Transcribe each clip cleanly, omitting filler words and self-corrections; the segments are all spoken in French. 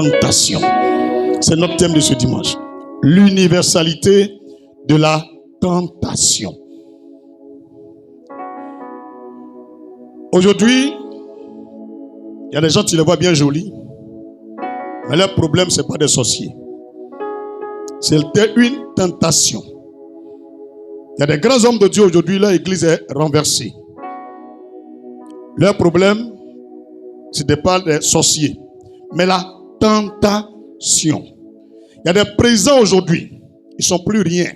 tentation. C'est notre thème de ce dimanche. L'universalité de la tentation. Aujourd'hui, il y a des gens qui les voient bien jolis, mais leur problème, ce n'est pas des sorciers. C'était une tentation. Il y a des grands hommes de Dieu aujourd'hui, leur église est renversée. Leur problème, ce n'est pas des sorciers, mais la tentation. Il y a des présidents aujourd'hui, ils ne sont plus rien.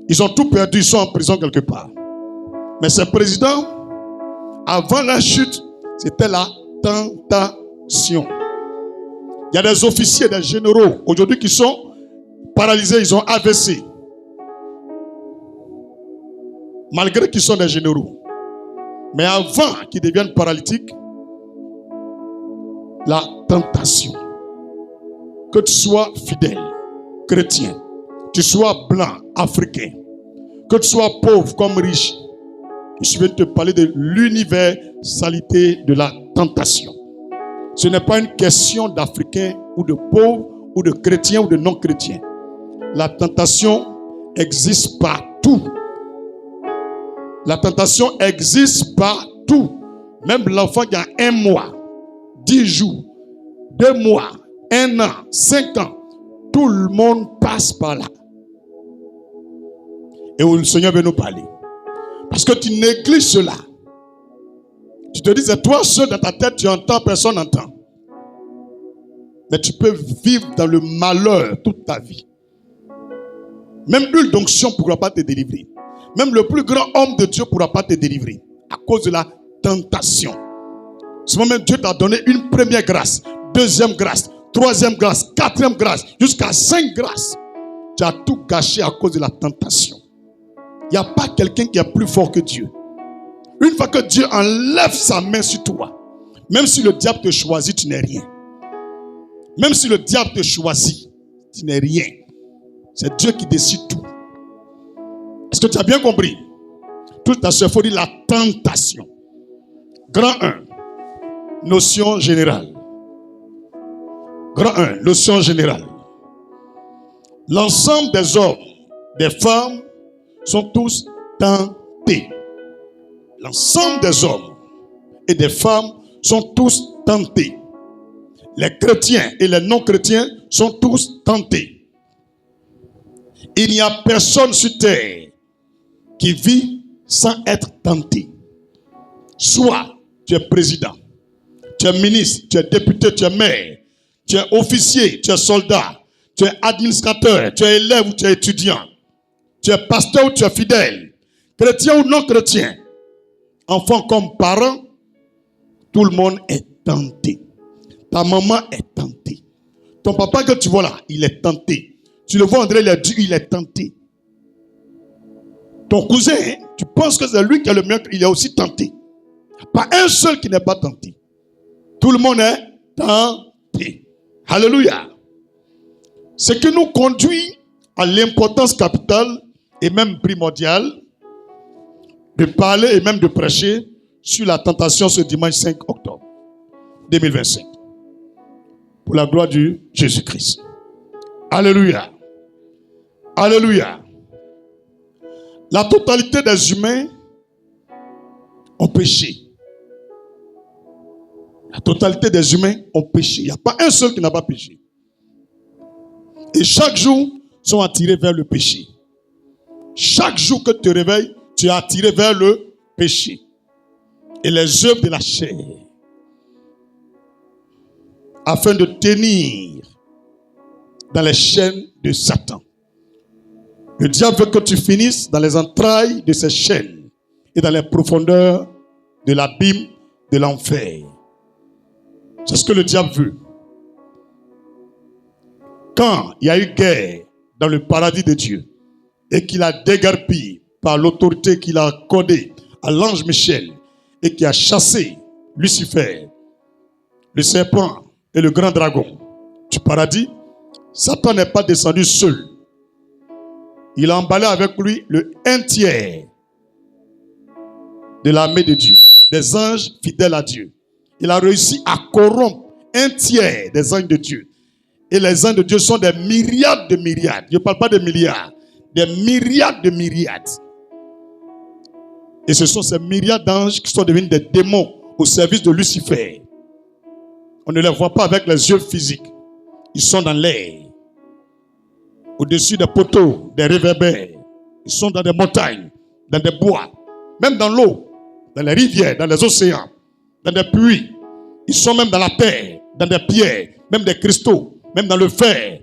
Ils ont tout perdu, ils sont en prison quelque part. Mais ces présidents, avant la chute, c'était la tentation. Il y a des officiers, des généraux aujourd'hui qui sont paralysés, ils ont AVC. Malgré qu'ils sont des généraux. Mais avant qu'ils deviennent paralytiques, la tentation. Que tu sois fidèle, chrétien, que tu sois blanc, africain, que tu sois pauvre comme riche, je vais te parler de l'universalité de la tentation. Ce n'est pas une question d'Africain ou de pauvre ou de chrétien ou de non-chrétien. La tentation existe partout. La tentation existe partout. Même l'enfant qui a 1 mois, 10 jours, 2 mois, 1 an, 5 ans, tout le monde passe par là. Et où le Seigneur veut nous parler. Parce que tu négliges cela. Tu te dis, c'est toi seul dans ta tête, tu entends, personne n'entend. Mais tu peux vivre dans le malheur toute ta vie. Même l'huile d'onction ne pourra pas te délivrer. Même le plus grand homme de Dieu ne pourra pas te délivrer. À cause de la tentation. Ce moment, Dieu t'a donné une première grâce, deuxième grâce, troisième grâce, quatrième grâce, jusqu'à 5 grâces. Tu as tout gâché à cause de la tentation. Il n'y a pas quelqu'un qui est plus fort que Dieu. Une fois que Dieu enlève sa main sur toi, même si le diable te choisit, tu n'es rien. Même si le diable te choisit, tu n'es rien. C'est Dieu qui décide tout. Est-ce que tu as bien compris? Tout à ce faut dire la tentation. Grand 1, notion générale. Grand 1, notion générale. L'ensemble des hommes, des femmes, sont tous tentés. L'ensemble des hommes et des femmes sont tous tentés. Les chrétiens et les non-chrétiens sont tous tentés. Il n'y a personne sur terre qui vit sans être tenté. Soit tu es président, tu es ministre, tu es député, tu es maire, tu es officier, tu es soldat, tu es administrateur, tu es élève ou tu es étudiant, tu es pasteur ou tu es fidèle, chrétien ou non chrétien, enfant comme parent, tout le monde est tenté. Ta maman est tentée. Ton papa que tu vois là, il est tenté. Tu le vois, André, il est tenté. Ton cousin, tu penses que c'est lui qui est le mieux, il est aussi tenté. Il n'y a pas un seul qui n'est pas tenté. Tout le monde est tenté. Alléluia. Ce qui nous conduit à l'importance capitale et même primordiale de parler et même de prêcher sur la tentation ce dimanche 5 octobre 2025. Pour la gloire de Jésus-Christ. Alléluia. Alléluia. La totalité des humains ont péché. La totalité des humains ont péché. Il n'y a pas un seul qui n'a pas péché. Et chaque jour, sont attirés vers le péché. Chaque jour que tu te réveilles, tu es attiré vers le péché. Et les œuvres de la chair. Afin de tenir dans les chaînes de Satan. Le diable veut que tu finisses dans les entrailles de ces chaînes et dans les profondeurs de l'abîme de l'enfer. C'est ce que le diable veut. Quand il y a eu guerre dans le paradis de Dieu et qu'il a déguerpi par l'autorité qu'il a accordée à l'ange Michel et qui a chassé Lucifer, le serpent et le grand dragon du paradis, Satan n'est pas descendu seul. Il a emballé avec lui le 1/3 de l'armée de Dieu, des anges fidèles à Dieu. Il a réussi à corrompre un tiers des anges de Dieu. Et les anges de Dieu sont des myriades de myriades. Je ne parle pas de milliards. Des myriades de myriades. Et ce sont ces myriades d'anges qui sont devenus des démons au service de Lucifer. On ne les voit pas avec les yeux physiques. Ils sont dans l'air. Au-dessus des poteaux, des réverbères. Ils sont dans des montagnes, dans des bois, même dans l'eau, dans les rivières, dans les océans, dans des puits. Ils sont même dans la terre, dans des pierres, même des cristaux, même dans le fer.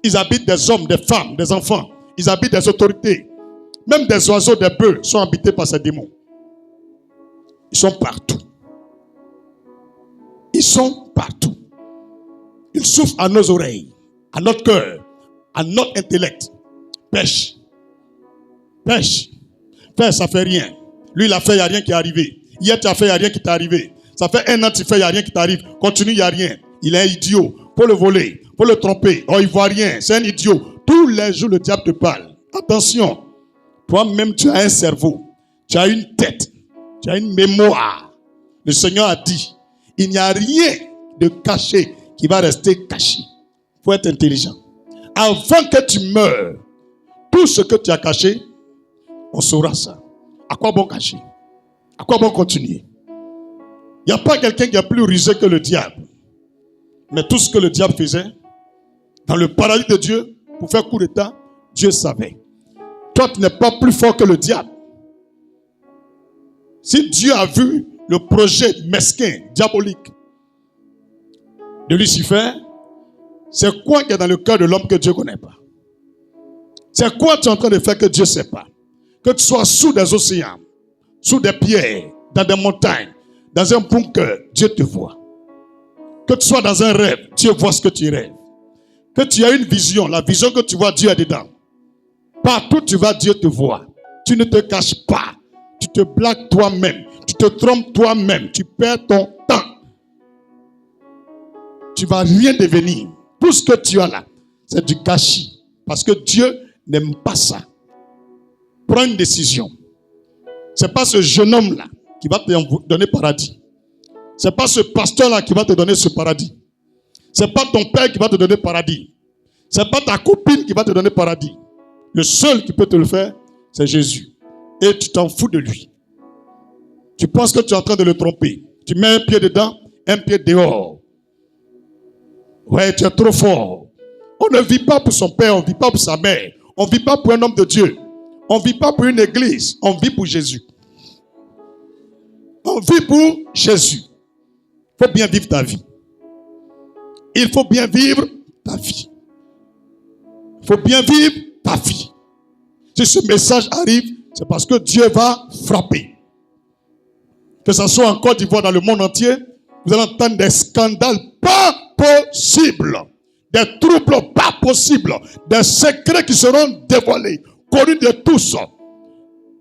Ils habitent des hommes, des femmes, des enfants. Ils habitent des autorités. Même des oiseaux, des bœufs sont habités par ces démons. Ils sont partout. Ils sont partout. Ils souffrent à nos oreilles, à notre cœur, à notre intellect. Pêche. Pêche. Fais, ça fait rien. Lui, il a fait, il n'y a rien qui est arrivé. Hier, tu as fait, il n'y a rien qui t'est arrivé. Ça fait 1 an, tu fais, il n'y a rien qui t'arrive. Continue, il n'y a rien. Il est un idiot. Faut le voler. Faut le tromper. Oh, il ne voit rien. C'est un idiot. Tous les jours, le diable te parle. Attention. Toi-même, tu as un cerveau. Tu as une tête. Tu as une mémoire. Le Seigneur a dit, il n'y a rien de caché qui va rester caché. Il faut être intelligent. Avant que tu meurs, tout ce que tu as caché, on saura ça. À quoi bon cacher? À quoi bon continuer? Il n'y a pas quelqu'un qui est plus rusé que le diable. Mais tout ce que le diable faisait, dans le paradis de Dieu, pour faire coup d'état, Dieu savait. Toi, tu n'es pas plus fort que le diable. Si Dieu a vu le projet mesquin, diabolique de Lucifer, c'est quoi qui est dans le cœur de l'homme que Dieu ne connaît pas? C'est quoi tu es en train de faire que Dieu ne sait pas? Que tu sois sous des océans, sous des pierres, dans des montagnes, dans un bunker, Dieu te voit. Que tu sois dans un rêve, Dieu voit ce que tu rêves. Que tu aies une vision, la vision que tu vois, Dieu est dedans. Partout où tu vas, Dieu te voit. Tu ne te caches pas. Tu te blagues toi-même. Tu te trompes toi-même. Tu perds ton temps. Tu ne vas rien devenir. Tout ce que tu as là, c'est du gâchis. Parce que Dieu n'aime pas ça. Prends une décision. Ce n'est pas ce jeune homme-là qui va te donner paradis. Ce n'est pas ce pasteur-là qui va te donner ce paradis. Ce n'est pas ton père qui va te donner paradis. Ce n'est pas ta copine qui va te donner paradis. Le seul qui peut te le faire, c'est Jésus. Et tu t'en fous de lui. Tu penses que tu es en train de le tromper. Tu mets un pied dedans, un pied dehors. Ouais, tu es trop fort. On ne vit pas pour son père, on ne vit pas pour sa mère. On ne vit pas pour un homme de Dieu. On ne vit pas pour une église. On vit pour Jésus. On vit pour Jésus. Il faut bien vivre ta vie. Il faut bien vivre ta vie. Il faut bien vivre ta vie. Si ce message arrive, c'est parce que Dieu va frapper. Que ce soit en Côte d'Ivoire, dans le monde entier, vous allez entendre des scandales pas possibles. Des troubles pas possibles. Des secrets qui seront dévoilés, connus de tous.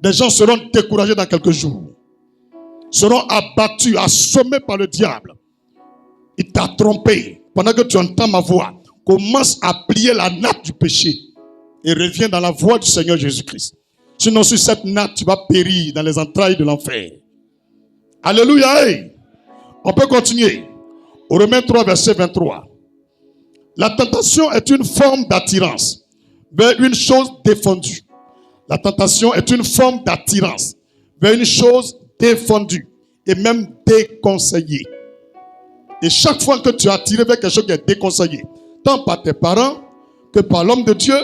Des gens seront découragés dans quelques jours. Seront abattus, assommés par le diable. Il t'a trompé. Pendant que tu entends ma voix, commence à plier la nappe du péché et reviens dans la voie du Seigneur Jésus-Christ. Sinon, sur cette nappe, tu vas périr dans les entrailles de l'enfer. Alléluia. Hey. On peut continuer. Au Romains 3, verset 23. La tentation est une forme d'attirance vers une chose défendue. La tentation est une forme d'attirance vers une chose défendue et même déconseillée. Et chaque fois que tu es attiré vers quelque chose qui est déconseillé, tant par tes parents que par l'homme de Dieu,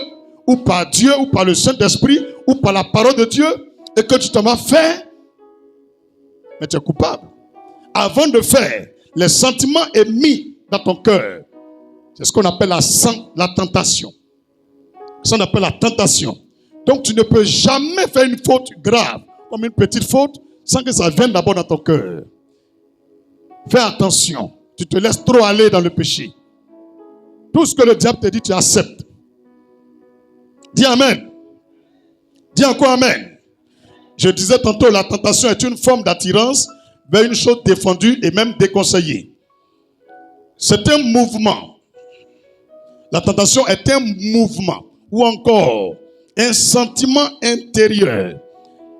ou par Dieu, ou par le Saint-Esprit, ou par la parole de Dieu, et que tu t'en vas faire, mais tu es coupable. Avant de faire, les sentiments émis dans ton cœur, c'est ce qu'on appelle la tentation. Ça on appelle la tentation. Donc tu ne peux jamais faire une faute grave, comme une petite faute, sans que ça vienne d'abord dans ton cœur. Fais attention. Tu te laisses trop aller dans le péché. Tout ce que le diable te dit, tu acceptes. Dis Amen. Dis encore Amen. Je disais tantôt, la tentation est une forme d'attirance vers une chose défendue et même déconseillée. C'est un mouvement. La tentation est un mouvement ou encore un sentiment intérieur.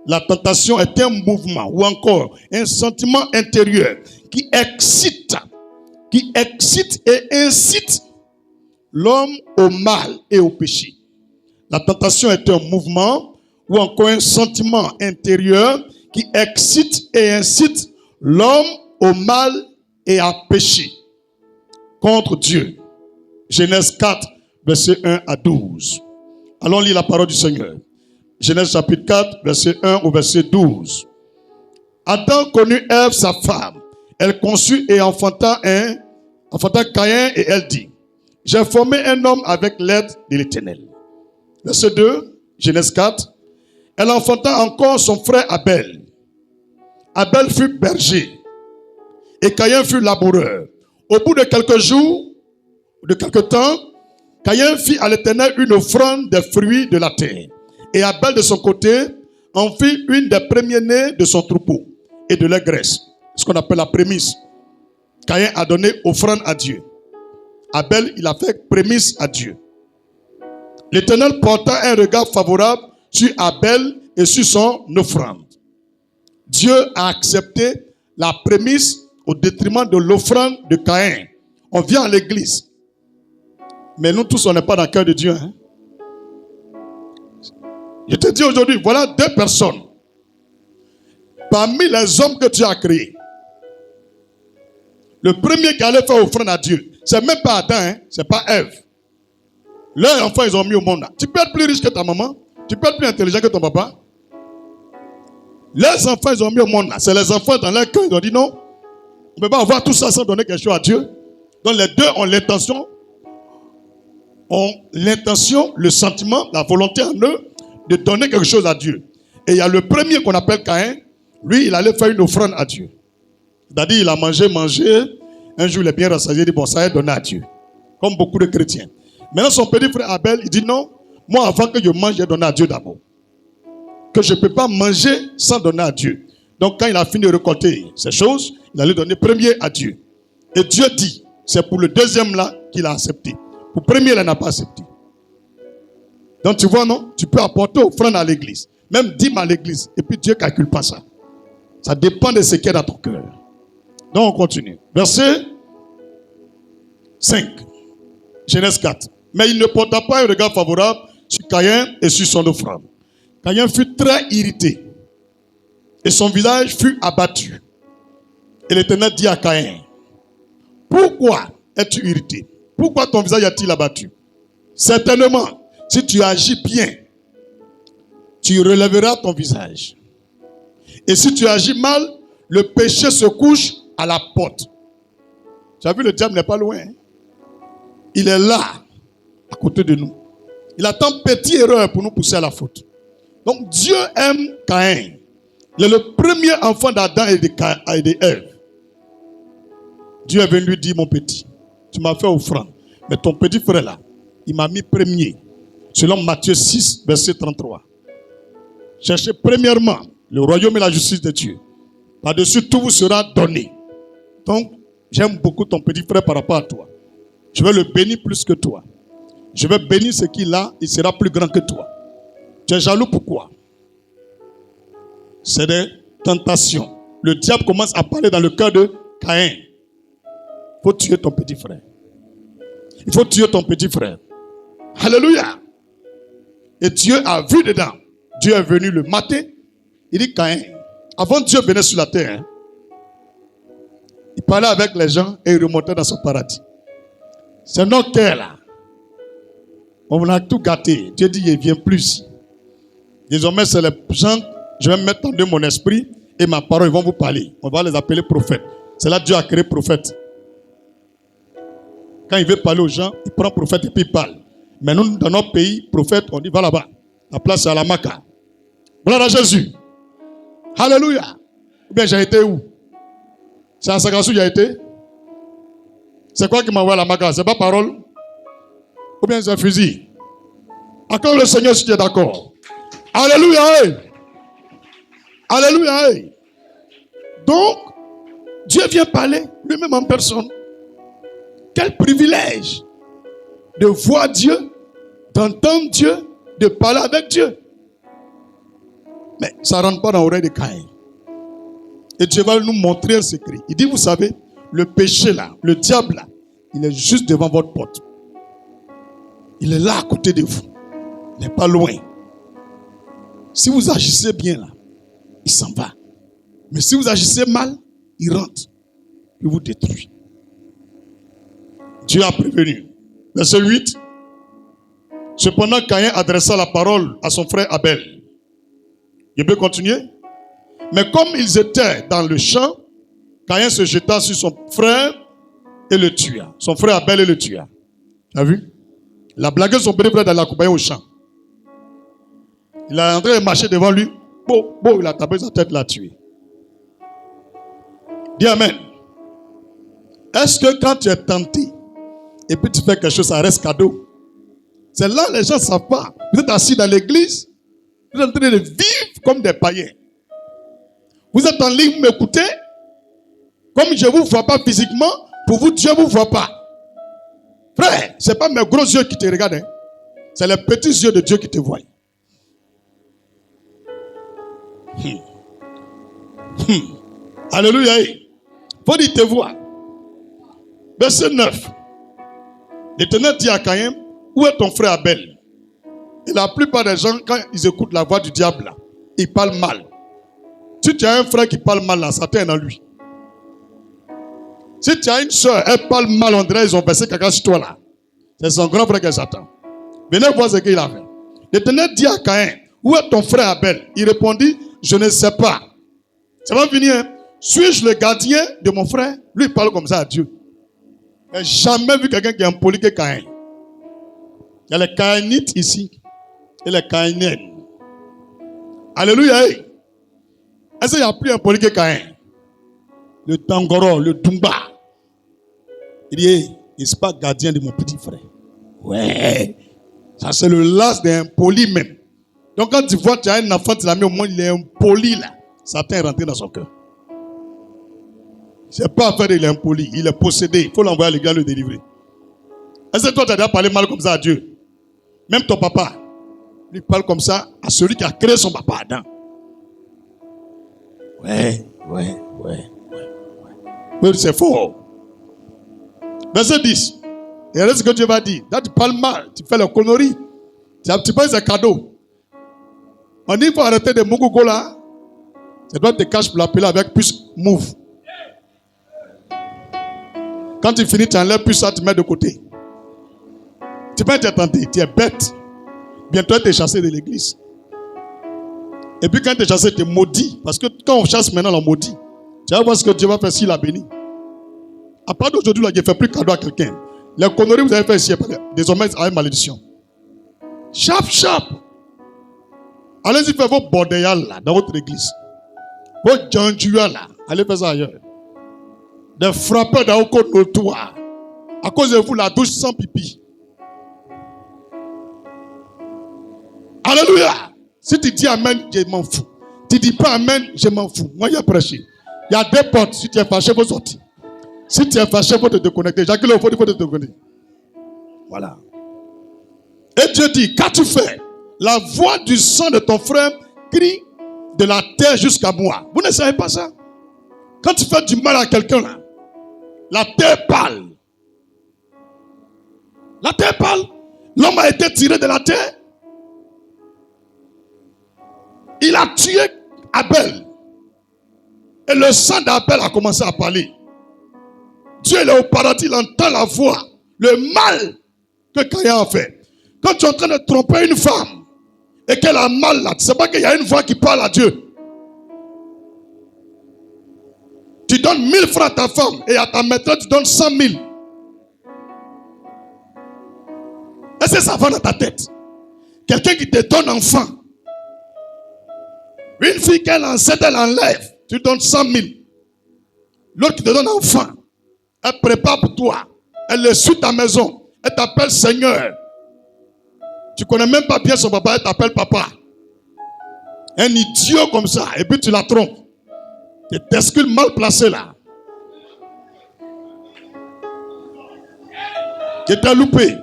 La tentation est un mouvement ou encore un sentiment intérieur qui excite qui excite et incite l'homme au mal et au péché. La tentation est un mouvement ou encore un sentiment intérieur qui excite et incite l'homme au mal et à pécher contre Dieu. Genèse 4, verset 1 à 12. Allons lire la parole du Seigneur. Genèse chapitre 4, verset 1 au verset 12. Adam connut Ève, sa femme. Elle conçut et enfanta Caïn et elle dit, j'ai formé un homme avec l'aide de l'Éternel. Verset 2, Genèse 4. Elle enfanta encore son frère Abel. Abel fut berger et Caïn fut laboureur. Au bout de quelques jours, de quelque temps, Caïn fit à l'Éternel une offrande des fruits de la terre. Et Abel de son côté en fit une des premiers-nés de son troupeau et de leur graisse. Ce qu'on appelle la prémisse. Caïn a donné offrande à Dieu. Abel, il a fait prémisse à Dieu. L'Éternel porta un regard favorable sur Abel et sur son offrande. Dieu a accepté la prémisse au détriment de l'offrande de Caïn. On vient à l'église. Mais nous tous, on n'est pas dans le cœur de Dieu. Hein? Je te dis aujourd'hui, voilà deux personnes. Parmi les hommes que tu as créés. Le premier qui allait faire offrande à Dieu, c'est même pas Adam, hein? C'est pas Ève. Leurs enfants, ils ont mis au monde. Tu peux être plus riche que ta maman. Tu peux être plus intelligent que ton papa. Les enfants, ils ont mis au monde. C'est les enfants dans leur cœur, ils ont dit non. On ne peut pas avoir tout ça sans donner quelque chose à Dieu. Donc les deux ont l'intention, le sentiment, la volonté en eux de donner quelque chose à Dieu. Et il y a le premier qu'on appelle Caïn. Lui, il allait faire une offrande à Dieu. C'est-à-dire, il a mangé. Un jour, il est bien rassasié. Il dit, bon, ça est donné à Dieu. Comme beaucoup de chrétiens. Maintenant, son petit frère Abel, il dit, non, moi, avant que je mange, j'ai donné à Dieu d'abord. Que je ne peux pas manger sans donner à Dieu. Donc, quand il a fini de récolter ces choses, il allait donner premier à Dieu. Et Dieu dit, c'est pour le deuxième là qu'il a accepté. Pour le premier, il n'a pas accepté. Donc, tu vois, non? Tu peux apporter offrande à l'église. Même dîme à l'église. Et puis, Dieu ne calcule pas ça. Ça dépend de ce qu'il y a dans ton cœur. Donc, on continue. Verset 5. Genèse 4. Mais il ne porta pas un regard favorable sur Caïn et sur son offrande. Caïn fut très irrité. Et son visage fut abattu. Et l'Éternel dit à Caïn, pourquoi es-tu irrité? Pourquoi ton visage est-il abattu? Certainement, si tu agis bien, tu relèveras ton visage. Et si tu agis mal, le péché se couche à la porte. Tu as vu, le diable n'est pas loin. Hein? Il est là, à côté de nous. Il attend petite erreur pour nous pousser à la faute. Donc Dieu aime Caïn. Il est le premier enfant d'Adam et d'Ève. Dieu est venu lui dire, mon petit, tu m'as fait offrande. Mais ton petit frère là, il m'a mis premier. Selon Matthieu 6, verset 33. Cherchez premièrement le royaume et la justice de Dieu. Par-dessus tout vous sera donné. Donc, j'aime beaucoup ton petit frère par rapport à toi. Je vais le bénir plus que toi. Je vais bénir ce qu'il a, il sera plus grand que toi. Tu es jaloux pourquoi? C'est des tentations. Le diable commence à parler dans le cœur de Caïn. Il faut tuer ton petit frère. Il faut tuer ton petit frère. Alléluia. Et Dieu a vu dedans. Dieu est venu le matin. Il dit Caïn. Avant Dieu venait sur la terre. Hein, il parlait avec les gens et il remontait dans son paradis. C'est notre cœur là. On a tout gâté. Dieu dit, il ne vient plus. Désormais, c'est les gens, je vais mettre en deux mon esprit et ma parole, ils vont vous parler. On va les appeler prophètes. C'est là que Dieu a créé prophète. Quand il veut parler aux gens, il prend prophète et puis il parle. Mais nous, dans notre pays, prophète, on dit, va là-bas. La place est à la Maca. Gloire à Jésus. Alléluia. Ou bien j'ai été où? C'est à Sagassou j'ai été? C'est quoi qui m'envoie à la Maca? C'est pas parole? Ou bien c'est un fusil? Encore le Seigneur si tu es d'accord. Alléluia. Hey. Alléluia. Hey. Donc, Dieu vient parler lui-même en personne. Quel privilège de voir Dieu, d'entendre Dieu, de parler avec Dieu. Mais ça ne rentre pas dans l'oreille de Caïn. Et Dieu va nous montrer un secret. Il dit, vous savez, le péché là, le diable là, il est juste devant votre porte. Il est là à côté de vous. Il n'est pas loin. Si vous agissez bien là, il s'en va. Mais si vous agissez mal, il rentre. Il vous détruit. Dieu a prévenu. Verset 8. Cependant, Caïn adressa la parole à son frère Abel. Je peux continuer? Mais comme ils étaient dans le champ, Caïn se jeta sur son frère et le tua. Son frère Abel et le tua. Tu as vu? Il a blagué son petit frère d'aller l'accompagner au champ. Il est en train de marcher devant lui. Il a tapé sa tête, l'a tué. Dis Amen. Est-ce que quand tu es tenté et puis tu fais quelque chose, ça reste cadeau? C'est là les gens ne savent pas. Vous êtes assis dans l'église, vous êtes en train de vivre comme des païens. Vous êtes en ligne, vous m'écoutez. Comme je ne vous vois pas physiquement, pour vous, Dieu ne vous voit pas. Frère, ce n'est pas mes gros yeux qui te regardent. Hein. C'est les petits yeux de Dieu qui te voient. Alléluia. Il faut dire te voir. Verset 9. L'Éternel dit à Caïn, où est ton frère Abel? Et la plupart des gens, quand ils écoutent la voix du diable, là, ils parlent mal. Si tu as un frère qui parle mal, là, Satan est dans lui. Si tu as une soeur, elle parle mal, on dirait qu'ils ont versé caca sur toi là. C'est son grand frère qui est Satan. Venez voir ce qu'il a fait. L'Éternel dit à Caïn, où est ton frère Abel? Il répondit, je ne sais pas. Ça va venir. Hein? Suis-je le gardien de mon frère? Lui, il parle comme ça à Dieu. Je n'ai jamais vu quelqu'un qui est impoli que Caïn. Il y a les Caïnites ici et les Caïniennes. Alléluia. Est-ce qu'il y a plus impoli que Caïn? Le Tangoro, le Dumba. Il dit, il n'est pas gardien de mon petit frère. Ouais. Ça, c'est le las des impolis même. Donc, quand tu vois, tu as un enfant, tu l'as mis au moins, il est impoli là. Satan est rentré dans son cœur. Ce n'est pas affaire il est impoli, il est possédé. Il faut l'envoyer à l'église, le délivrer. Est-ce que toi, tu as déjà parlé mal comme ça à Dieu? Même ton papa, lui parle comme ça à celui qui a créé son papa Adam. Ouais. Mais c'est faux. Verset 10. Et regarde ce que Dieu va dire. Là, tu parles mal, tu fais la connerie. Tu penses un cadeau. On dit qu'il faut arrêter de Mougougo là. C'est toi qui te caches pour l'appeler avec plus move. Quand tu finis, tu enlèves plus ça, tu mets de côté. Tu peux être tenté, tu es bête. Bientôt, tu es chassé de l'église. Et puis quand tu es chassé, tu es maudit. Parce que quand on chasse maintenant, on maudit. Tu vas voir ce que Dieu va faire s'il a béni. À part d'aujourd'hui, là, je ne fais plus cadeau à quelqu'un. Les conneries que vous avez fait ici, désormais, avec malédiction. Chap. Allez-y faire vos bordéals là, dans votre église. Vos djandjouas là, allez faire ça ailleurs. Des frappeurs dans vos notoires. À cause de vous, la douche sans pipi. Alléluia. Si tu dis Amen, je m'en fous. Tu dis pas Amen, je m'en fous. Moi, il y a prêché. Il y a deux portes. Si tu es fâché, il faut sortir. Si tu es fâché, il faut te déconnecter. Jacques, il faut te déconnecter. Voilà. Et Dieu dit, qu'as-tu fait? La voix du sang de ton frère crie de la terre jusqu'à moi. Vous ne savez pas ça? Quand tu fais du mal à quelqu'un, là, la terre parle. La terre parle. L'homme a été tiré de la terre. Il a tué Abel. Et le sang d'Abel a commencé à parler. Dieu est au paradis, il entend la voix. Le mal que Caïn a fait. Quand tu es en train de tromper une femme et qu'elle a mal là, tu ne sais pas qu'il y a une voix qui parle à Dieu. Tu donnes 1000 francs à ta femme et à ta maîtresse, tu donnes 100 000. Est-ce que ça va dans ta tête? Quelqu'un qui te donne enfant. Une fille qu'elle enceinte, elle enlève. Tu donnes 100 000. L'autre qui te donne enfant. Elle prépare pour toi. Elle le suit ta maison. Elle t'appelle Seigneur. Tu ne connais même pas bien son papa. Elle t'appelle papa. Un idiot comme ça. Et puis tu la trompes. Tu t'excuses mal placé là. Tu t'es loupé.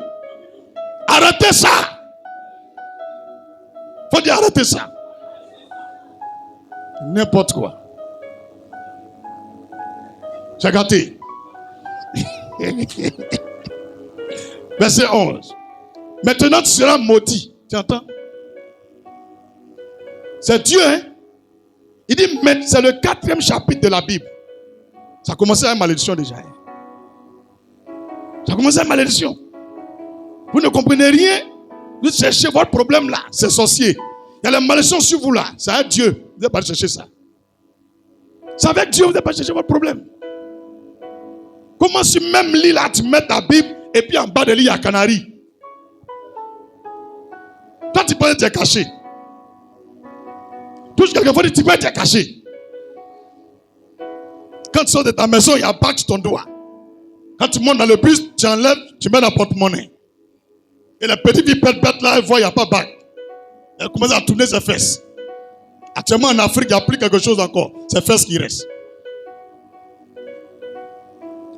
Arrêtez ça. Faut dire arrêtez ça. N'importe quoi. J'ai gâté. Verset 11. Maintenant tu seras maudit. Tu entends? C'est Dieu, hein? Il dit, mais c'est le 4e chapitre de la Bible. Ça a commencé à une malédiction déjà. Hein? Ça a commencé à une malédiction. Vous ne comprenez rien. Vous cherchez votre problème là. C'est sorcier. Il y a la malédiction sur vous là. C'est avec Dieu. Vous n'allez pas chercher ça. C'est avec Dieu. Vous n'allez pas chercher votre problème. Comment sur même lit là, tu mets ta Bible et puis en bas de lit, il y a canari. Toi, tu penses que tu es caché. Touche quelquefois, tu penses que tu es caché. Quand tu sors de ta maison, il y a un bac sur ton doigt. Quand tu montes dans le bus, tu enlèves, tu mets dans le porte-monnaie. Et la petite fille bête là, elle voit, il n'y a pas de bac. Elle commence à tourner ses fesses. Actuellement en Afrique, il n'y a plus quelque chose encore. C'est fesses qui reste.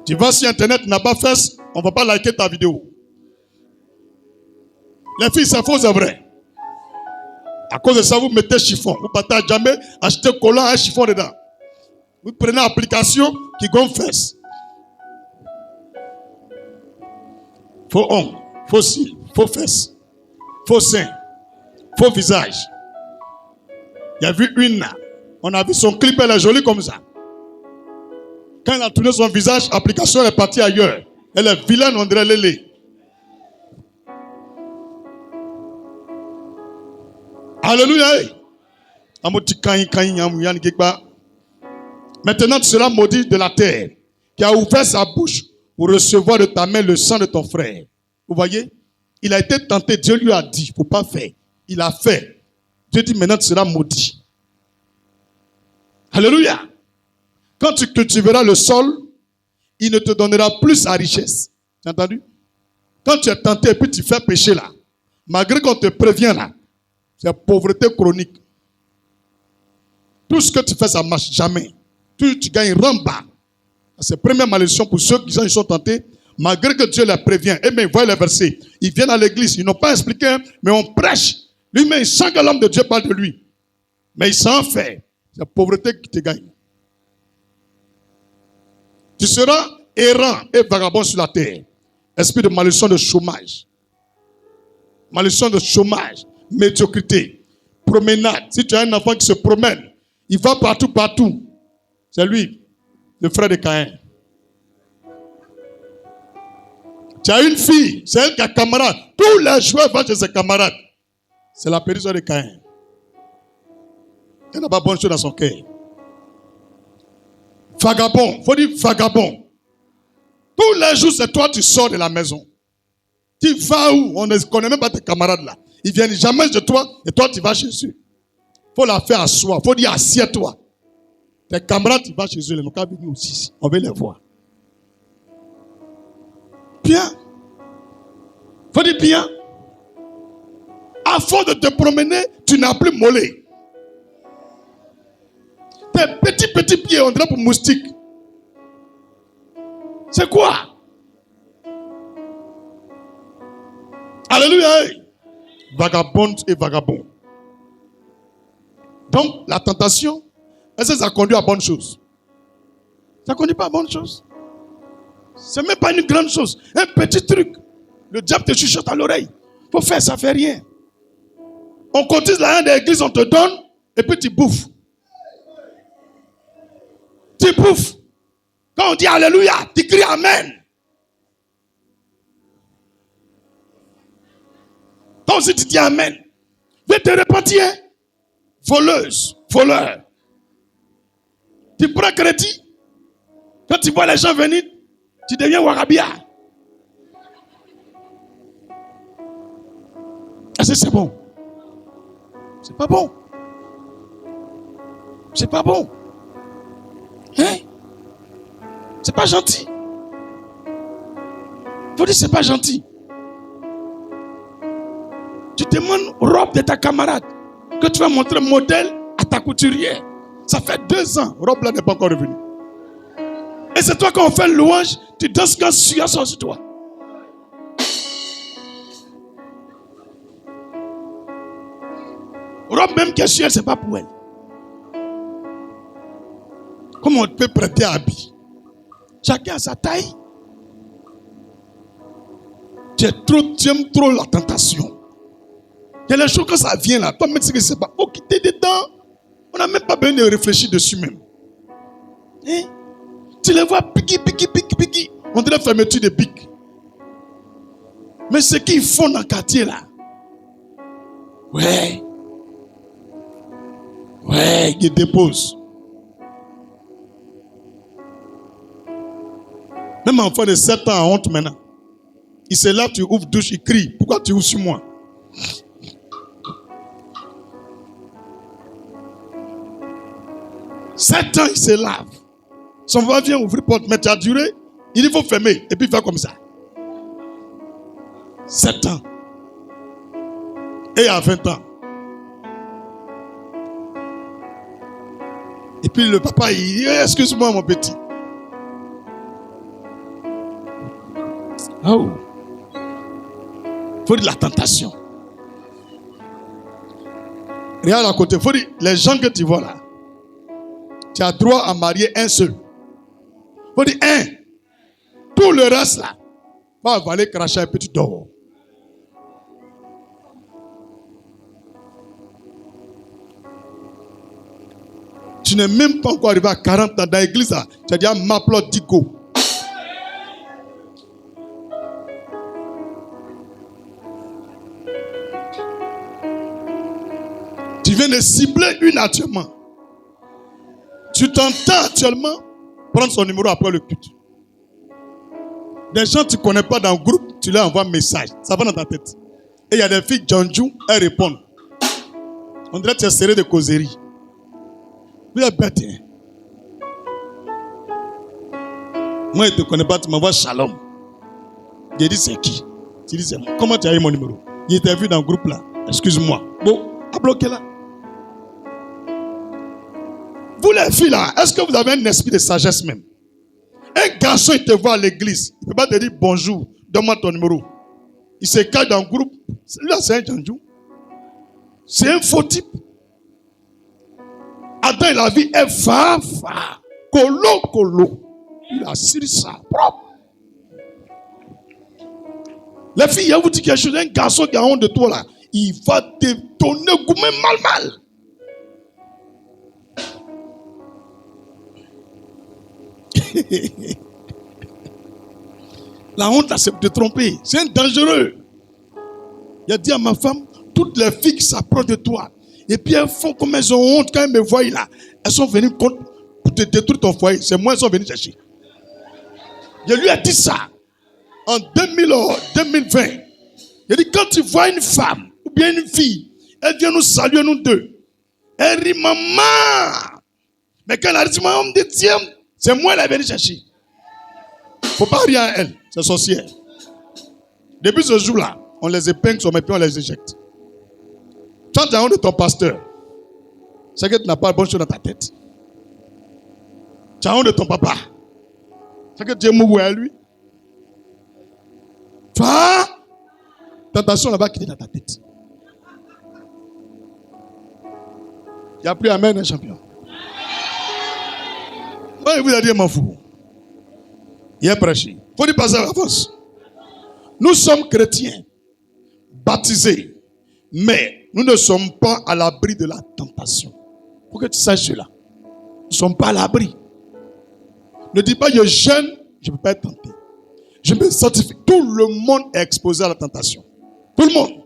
Tu vas sur Internet, tu n'as pas fesses, on ne va pas liker ta vidéo. Les filles, c'est faux, c'est vrai. À cause de ça, vous mettez chiffon. Vous partez à jamais acheter collant un chiffon dedans. Vous prenez application qui gonfle fesses. Faux homme, faux cils, faux fesses, faux seins, faux visage. Il y a vu une là. On a vu son clip, elle est jolie comme ça. Quand elle a tourné son visage, l'application est partie ailleurs. Elle est vilaine, on dirait Lélé. Alléluia. Maintenant, tu seras maudit de la terre, qui a ouvert sa bouche pour recevoir de ta main le sang de ton frère. Vous voyez? Il a été tenté, Dieu lui a dit, il ne faut pas faire. Il a fait. Dieu dit, maintenant tu seras maudit. Alléluia. Quand tu cultiveras le sol, il ne te donnera plus sa richesse. Tu as entendu? Quand tu es tenté et puis tu fais péché là, malgré qu'on te prévient là, c'est pauvreté chronique. Tout ce que tu fais, ça ne marche jamais. Tu gagnes ramba. C'est la première malédiction pour ceux qui sont tentés. Malgré que Dieu les prévient, et bien, ils voient les versets. Ils viennent à l'église, ils n'ont pas expliqué, mais on prêche. Lui-même, il sent que l'homme de Dieu parle de lui. Mais il s'en fait. C'est la pauvreté qui te gagne. Tu seras errant et vagabond sur la terre. Esprit de malédiction de chômage. Malédiction de chômage. Médiocrité. Promenade. Si tu as un enfant qui se promène, il va partout. C'est lui, le frère de Caïn. Tu as une fille, c'est elle qui a camarade. Tous les joueurs vont chez ses camarades. C'est la périsseur de Caïn. Elle n'a pas bonne chose dans son cœur. Vagabond, il faut dire vagabond. Tous les jours, c'est toi, tu sors de la maison. Tu vas où? On ne connaît même pas tes camarades là. Ils viennent jamais de toi et toi, tu vas chez eux. Il faut la faire à soi. Il faut dire assieds-toi. Tes camarades, tu vas chez eux. Ils n'ont qu'à venir aussi. On veut les voir. Bien. Il faut dire bien. À force de te promener, tu n'as plus mollet. Tes petits pieds, on dirait pour moustique. C'est quoi? Alléluia. Vagabonde et vagabond. Donc, la tentation, est-ce que ça conduit à bonne chose? Ça ne conduit pas à bonne chose. Ce n'est même pas une grande chose. Un petit truc. Le diable te chuchote à l'oreille. Il faut faire, ça ne fait rien. On cotise l'argent de l'église, on te donne, et puis tu bouffes. Tu bouffes. Quand on dit Alléluia, tu cries Amen. Toi aussi tu dis Amen. Viens te repentir. Voleuse, voleur. Tu prends crédit. Quand tu vois les gens venir, tu deviens Warabia. Est-ce que c'est bon? C'est pas bon. C'est pas bon. Hein? C'est pas gentil. Faut dire c'est pas gentil. Tu demandes robe de ta camarade que tu vas montrer modèle à ta couturière. Ça fait 2 ans, robe là n'est pas encore revenue. Et c'est toi quand on fait le louange, tu danses quand sueur sort sur toi. Robe même qui est sueur, c'est pas pour elle. Comment on peut prêter habit? Chacun a sa taille. Tu aimes trop la tentation. Il y a les choses quand ça vient là. Toi-même, tu sais pas. Ok, t'es dedans. On n'a même pas besoin de réfléchir dessus même. Hein? Tu les vois piquer. On dirait fermeture de pique. Mais ce qu'ils font dans le quartier là. Ouais, ils déposent. Même un enfant de 7 ans a honte maintenant. Il se lave, tu ouvres douche, il crie. Pourquoi tu ouvres sur moi? Sept ans, il se lave. Son papa vient ouvrir la porte, mais tu as duré. Il dit, il faut fermer. Et puis il fait comme ça. 7 ans. Et à 20 ans. Et puis le papa, il dit, excuse-moi mon petit. Oh. Il faut de la tentation. Regarde à côté. Il faut dire, les gens que tu vois là, tu as droit à marier un seul. Il faut dire un. Tout le reste là, va aller cracher un petit dehors. Tu n'es même pas encore arrivé à 40 ans dans l'église là. Tu as dit, m'applaudis, digo. Tu viens de cibler une actuellement. Tu t'entends actuellement prendre son numéro après le culte. Des gens que tu ne connais pas dans le groupe, tu leur envoies un message. Ça va dans ta tête. Et il y a des filles, Djanjou, elles répondent. On dirait que tu es serré de causerie. Vous êtes bête. Hein? Moi, je ne te connais pas, tu m'envoies shalom. J'ai dit, c'est qui? Tu dis, c'est moi. Comment tu as eu mon numéro? Il était vu dans le groupe là. Excuse-moi. Bon, à bloquer là. Vous les filles là, est-ce que vous avez un esprit de sagesse même? Un garçon, il te voit à l'église. Il ne peut pas te dire bonjour, donne-moi ton numéro. Il se cache dans le groupe. Celui-là, c'est un Djanjou. C'est un faux type. Adam, il a vu un fa. Colo. Il a siri ça. Propre. Les filles, il vous dit quelque chose. Un garçon qui a honte de toi là, il va te donner gourmet mal. La honte, c'est de te tromper. C'est un dangereux. Il a dit à ma femme, toutes les filles qui s'approchent de toi, et puis elles font comme elles ont honte quand elles me voient là. Elles sont venues pour te détruire ton foyer. C'est moi, elles sont venues chercher. Je lui ai dit ça en 2020. Il a dit, quand tu vois une femme ou bien une fille, elle vient nous saluer, nous deux. Elle dit, maman. Mais quand elle a dit, maman, on me dit, tiens, c'est moi elle est venue chercher. Faut pas rien à elle, c'est sorcière. Depuis ce jour-là, on les épingle sur mes pieds, on les éjecte. Quand tu as honte de ton pasteur, c'est que tu n'as pas de bonne chose dans ta tête. Tu as honte de ton papa, c'est que tu es mauvais à lui. Tentation là-bas qui est dans ta tête. Il n'y a plus amen, un champion. Il vous a dit, m'en fous. Il a prêché. Il faut dire passer à la force. Nous sommes chrétiens, baptisés, mais nous ne sommes pas à l'abri de la tentation. Il faut que tu saches cela. Nous ne sommes pas à l'abri. Ne dis pas, je jeûne, je ne peux pas être tenté. Je me certifie. Tout le monde est exposé à la tentation. Tout le monde.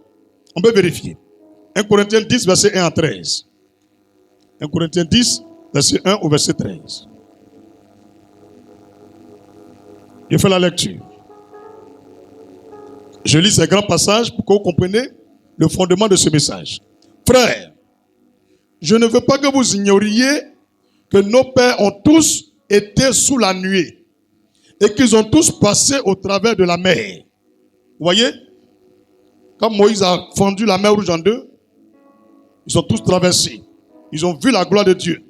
On peut vérifier. 1 Corinthiens 10, verset 1 à 13. 1 Corinthiens 10, verset 1 au verset 13. Je fais la lecture. Je lis ces grands passages pour que vous compreniez le fondement de ce message. Frères, je ne veux pas que vous ignoriez que nos pères ont tous été sous la nuée et qu'ils ont tous passé au travers de la mer. Vous voyez? Quand Moïse a fendu la mer rouge en deux, ils ont tous traversé. Ils ont vu la gloire de Dieu.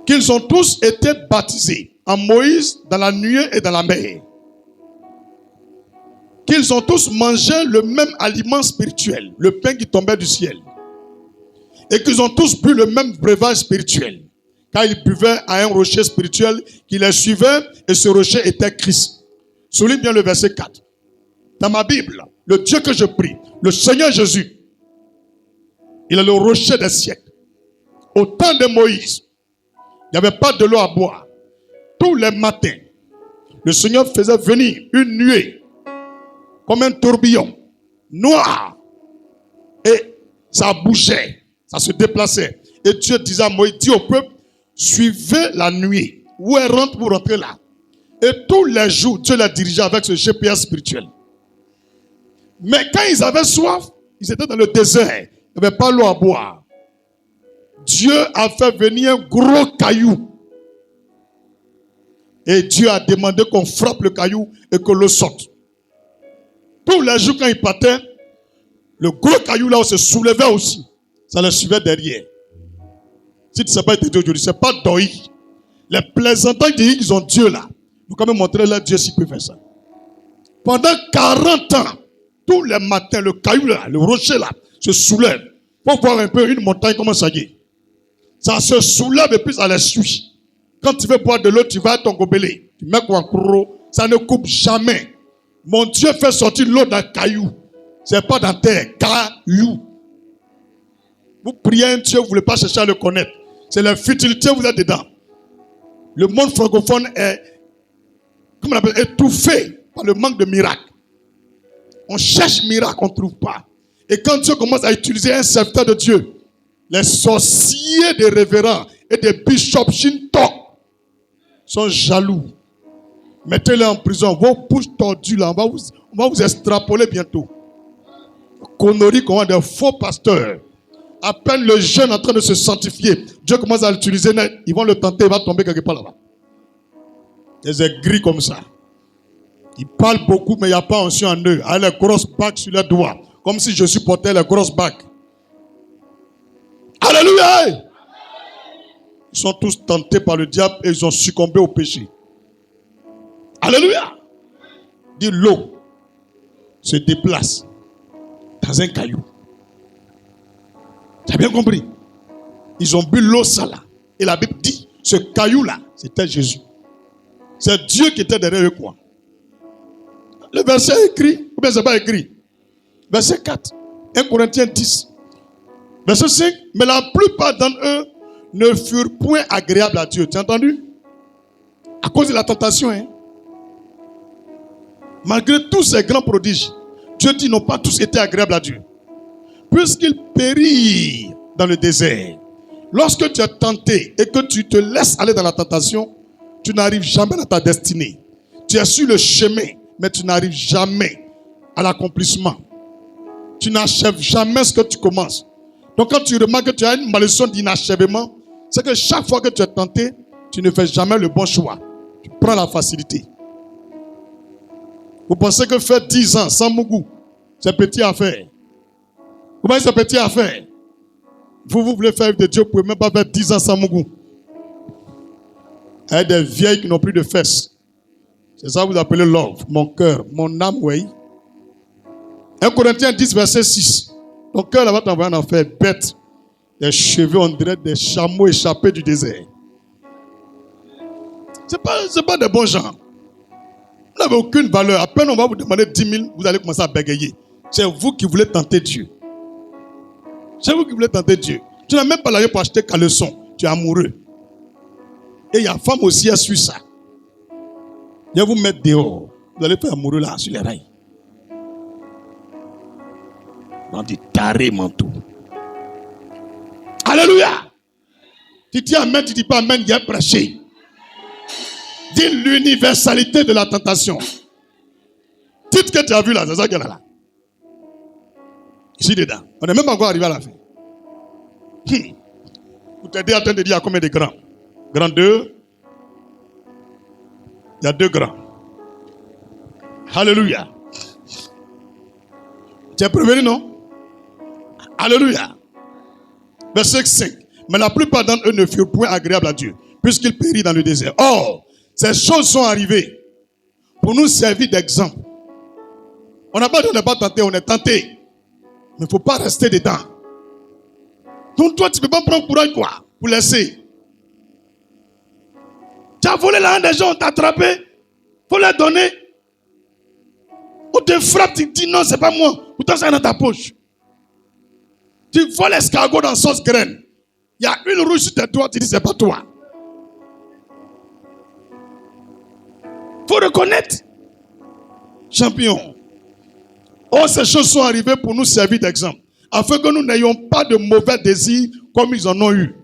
Qu'ils ont tous été baptisés en Moïse dans la nuée et dans la mer. Qu'ils ont tous mangé le même aliment spirituel, le pain qui tombait du ciel. Et qu'ils ont tous bu le même breuvage spirituel. Car ils buvaient à un rocher spirituel qui les suivait et ce rocher était Christ. Souligne bien le verset 4. Dans ma Bible, le Dieu que je prie, le Seigneur Jésus, il est le rocher des siècles. Au temps de Moïse, il n'y avait pas de l'eau à boire. Tous les matins, le Seigneur faisait venir une nuée comme un tourbillon noir. Et ça bougeait, ça se déplaçait. Et Dieu disait à Moïse, dis au peuple, suivez la nuée. Où elle rentre, vous rentrez là. Et tous les jours, Dieu les dirigeait avec ce GPS spirituel. Mais quand ils avaient soif, ils étaient dans le désert. Il n'y avait pas l'eau à boire. Dieu a fait venir un gros caillou. Et Dieu a demandé qu'on frappe le caillou et que l'eau sorte. Tous les jours quand il partait, le gros caillou là où se soulevait aussi. Ça le suivait derrière. Si tu ne sais pas été Dieu aujourd'hui, ce n'est pas Doï. Les plaisantins qui disent qu'ils ont Dieu là. Nous quand même montrer là Dieu s'il peut faire ça. Pendant 40 ans, tous les matins, le caillou là, le rocher là, se soulève. Il faut voir un peu une montagne comment ça y est. Ça se soulève et puis ça les suit. Quand tu veux boire de l'eau, tu vas à ton gobelet. Tu mets quoi en courroux, ça ne coupe jamais. Mon Dieu fait sortir l'eau d'un caillou. Ce n'est pas dans terre, caillou. Vous priez un Dieu, vous ne voulez pas chercher à le connaître. C'est la futilité, vous êtes dedans. Le monde francophone est, comment on appelle, étouffé par le manque de miracles. On cherche miracle, on ne trouve pas. Et quand Dieu commence à utiliser un serviteur de Dieu, les sorciers des révérends et des bishops shinto sont jaloux. Mettez-les en prison. Vos bouches tordues là, on va vous extrapoler bientôt. Conneries comme des faux pasteurs. À peine le jeune en train de se sanctifier, Dieu commence à l'utiliser, ils vont le tenter, il va tomber quelque part là-bas. Des aigris comme ça. Ils parlent beaucoup, mais il n'y a pas onction en eux. Avec les grosses bagues sur les doigts. Comme si je supportais les grosses bagues. Alléluia! Ils sont tous tentés par le diable et ils ont succombé au péché. Alléluia! Dis l'eau se déplace dans un caillou. Tu as bien compris? Ils ont bu l'eau ça là. Et la Bible dit, ce caillou là, c'était Jésus. C'est Dieu qui était derrière eux quoi. Le verset est écrit, ou bien c'est pas écrit. Verset 4, 1 Corinthiens 10. Verset 5, mais la plupart d'entre eux ne furent point agréables à Dieu. Tu as entendu? À cause de la tentation. Hein? Malgré tous ces grands prodiges, Dieu dit n'ont pas tous été agréables à Dieu. Puisqu'ils périrent dans le désert. Lorsque tu es tenté et que tu te laisses aller dans la tentation, tu n'arrives jamais à ta destinée. Tu es sur le chemin, mais tu n'arrives jamais à l'accomplissement. Tu n'achèves jamais ce que tu commences. Donc quand tu remarques que tu as une malédiction d'inachèvement, c'est que chaque fois que tu es tenté, tu ne fais jamais le bon choix. Tu prends la facilité. Vous pensez que faire 10 ans sans Mougou, c'est petit à faire. Vous voyez, c'est petit à faire. Vous voulez faire de Dieu, vous ne pouvez même pas faire 10 ans sans Mougou. Il y a des vieilles qui n'ont plus de fesses. C'est ça que vous appelez love, mon cœur, mon âme, oui. 1 Corinthiens 10, verset 6. Ton cœur là va t'envoyer en enfer, bête. Des cheveux, on dirait des chameaux échappés du désert. C'est pas des bons gens. Vous n'avez aucune valeur. À peine on va vous demander 10 000, vous allez commencer à bégayer. C'est vous qui voulez tenter Dieu. C'est vous qui voulez tenter Dieu. Tu n'as même pas l'argent pour acheter caleçon. Tu es amoureux. Et il y a femme aussi, elle suit ça. Viens vous mettre dehors. Vous allez faire amoureux là, sur les rails. On dit taré manteau. Alléluia. Tu dis amen, tu dis pas amen, il y a prêché. Dis l'universalité de la tentation. Dites que tu as vu là, c'est ça qu'elle a là. Ici dedans. On n'est même pas encore arrivé à la fin. Vous t'aidez en train de dire à combien de grands? Grand 2. Il y a 2 grands. Alléluia. Tu es prévenu, non? Alléluia. Verset 5. Mais la plupart d'entre eux ne furent point agréables à Dieu, puisqu'ils périrent dans le désert. Or, ces choses sont arrivées pour nous servir d'exemple. On n'a pas dit on n'est pas tenté, on est tenté. Mais il ne faut pas rester dedans. Donc toi, tu ne peux pas prendre courage quoi, pour laisser. Tu as volé l'argent des gens, on t'a attrapé. Il faut leur donner. On te frappe, tu dis non, c'est pas moi. Pourtant, c'est dans ta poche. Tu voles l'escargot dans sauce graine. Il y a une rouge sur tes doigts, tu dis c'est pas toi. Faut reconnaître. Champion. Oh, ces choses sont arrivées pour nous servir d'exemple. Afin que nous n'ayons pas de mauvais désirs comme ils en ont eu.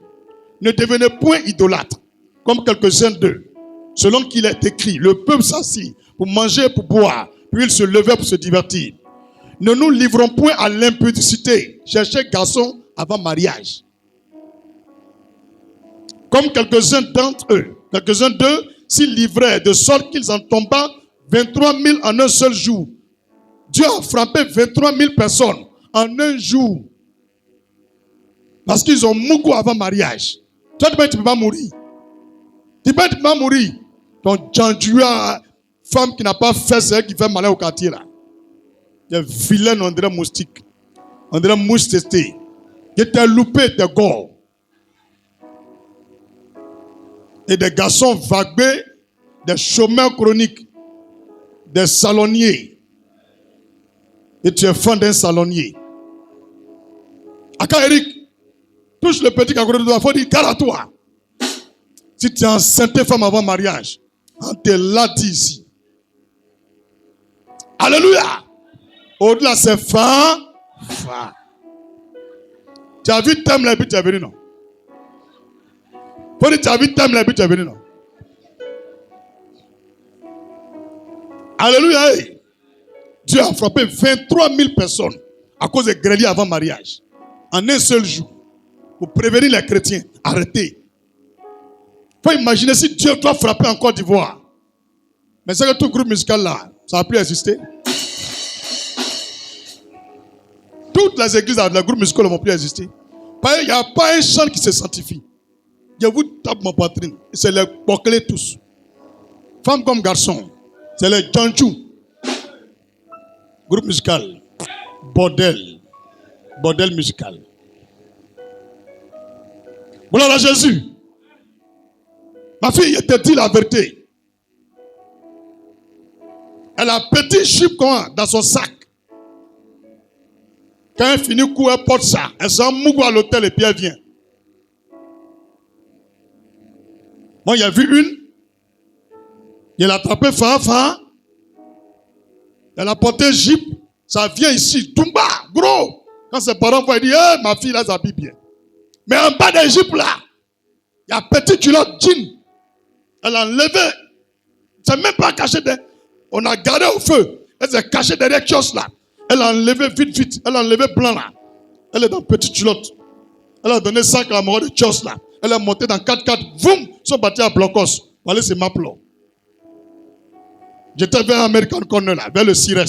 Ne devenez point idolâtres, comme quelques-uns d'eux. Selon qu'il est écrit, le peuple s'assit pour manger et pour boire, puis il se levait pour se divertir. Ne nous livrons point à l'impudicité. Cherchez garçon avant mariage. Comme quelques-uns d'eux, s'ils livraient de sorte qu'ils en tombaient 23 000 en un seul jour. Dieu a frappé 23 000 personnes en un jour. Parce qu'ils ont mouru avant mariage. Toi, tu ne peux pas mourir. Tu ne peux pas mourir. Donc, tu as une femme qui n'a pas fait ce qui fait malheur au quartier là. Des vilains, on dirait moustiques. On dirait mouches testées. Qui étaient loupés, des gorges. Et des garçons vagués, des chômeurs chroniques, des salonniers. Et tu es fan d'un salonnier. Aka Eric, touche le petit cagoule de toi, il faut dire, car à toi. Si tu es enceinte femme avant mariage, on te l'a dit ici. Alléluia. Au-delà, c'est fin. Tu as vu thème là, et puis tu es venu, non? Faut dire, tu as vu thème là, et puis tu es venu, non? Alléluia. Dieu a frappé 23 000 personnes à cause des grêlés avant mariage. En un seul jour. Pour prévenir les chrétiens. Arrêtez. Il faut imaginer si Dieu doit frapper en Côte d'Ivoire. Mais c'est que tout groupe musical là, ça n'a plus existé. Toutes les églises, les groupes musicaux ne vont plus exister. Il n'y a pas un chant qui se sanctifie. Je vous tape ma poitrine. C'est les boclés tous. Femmes comme garçons. C'est les Djanchou. Groupe musical. Bordel. Bordel musical. Voilà Jésus. Ma fille, elle te dit la vérité. Elle a un petit chip dans son sac. Quand elle finit coup, elle porte ça. Elle s'en mougou à l'hôtel et puis elle vient. Moi, il y a vu une. Il a attrapé Fa. Elle a porté un jeep. Ça vient ici. Tumba, gros. Quand ses parents vont dire, hey, ma fille, là, ça s'habille bien. Mais en bas des jeep, là, il y a petit culotte jean. Elle a enlevé. C'est même pas caché. On a gardé au feu. Elle s'est cachée derrière le kiosque, là. Elle a enlevé vite. Elle a enlevé blanc, là. Elle est dans petite culotte. Elle a donné 5 à la mort de kiosque, là. Elle est montée dans 4x4. Voum! Ils sont partis à Blocos. Voilà, c'est Maplo. J'étais vers American Corner, là, vers le Cires.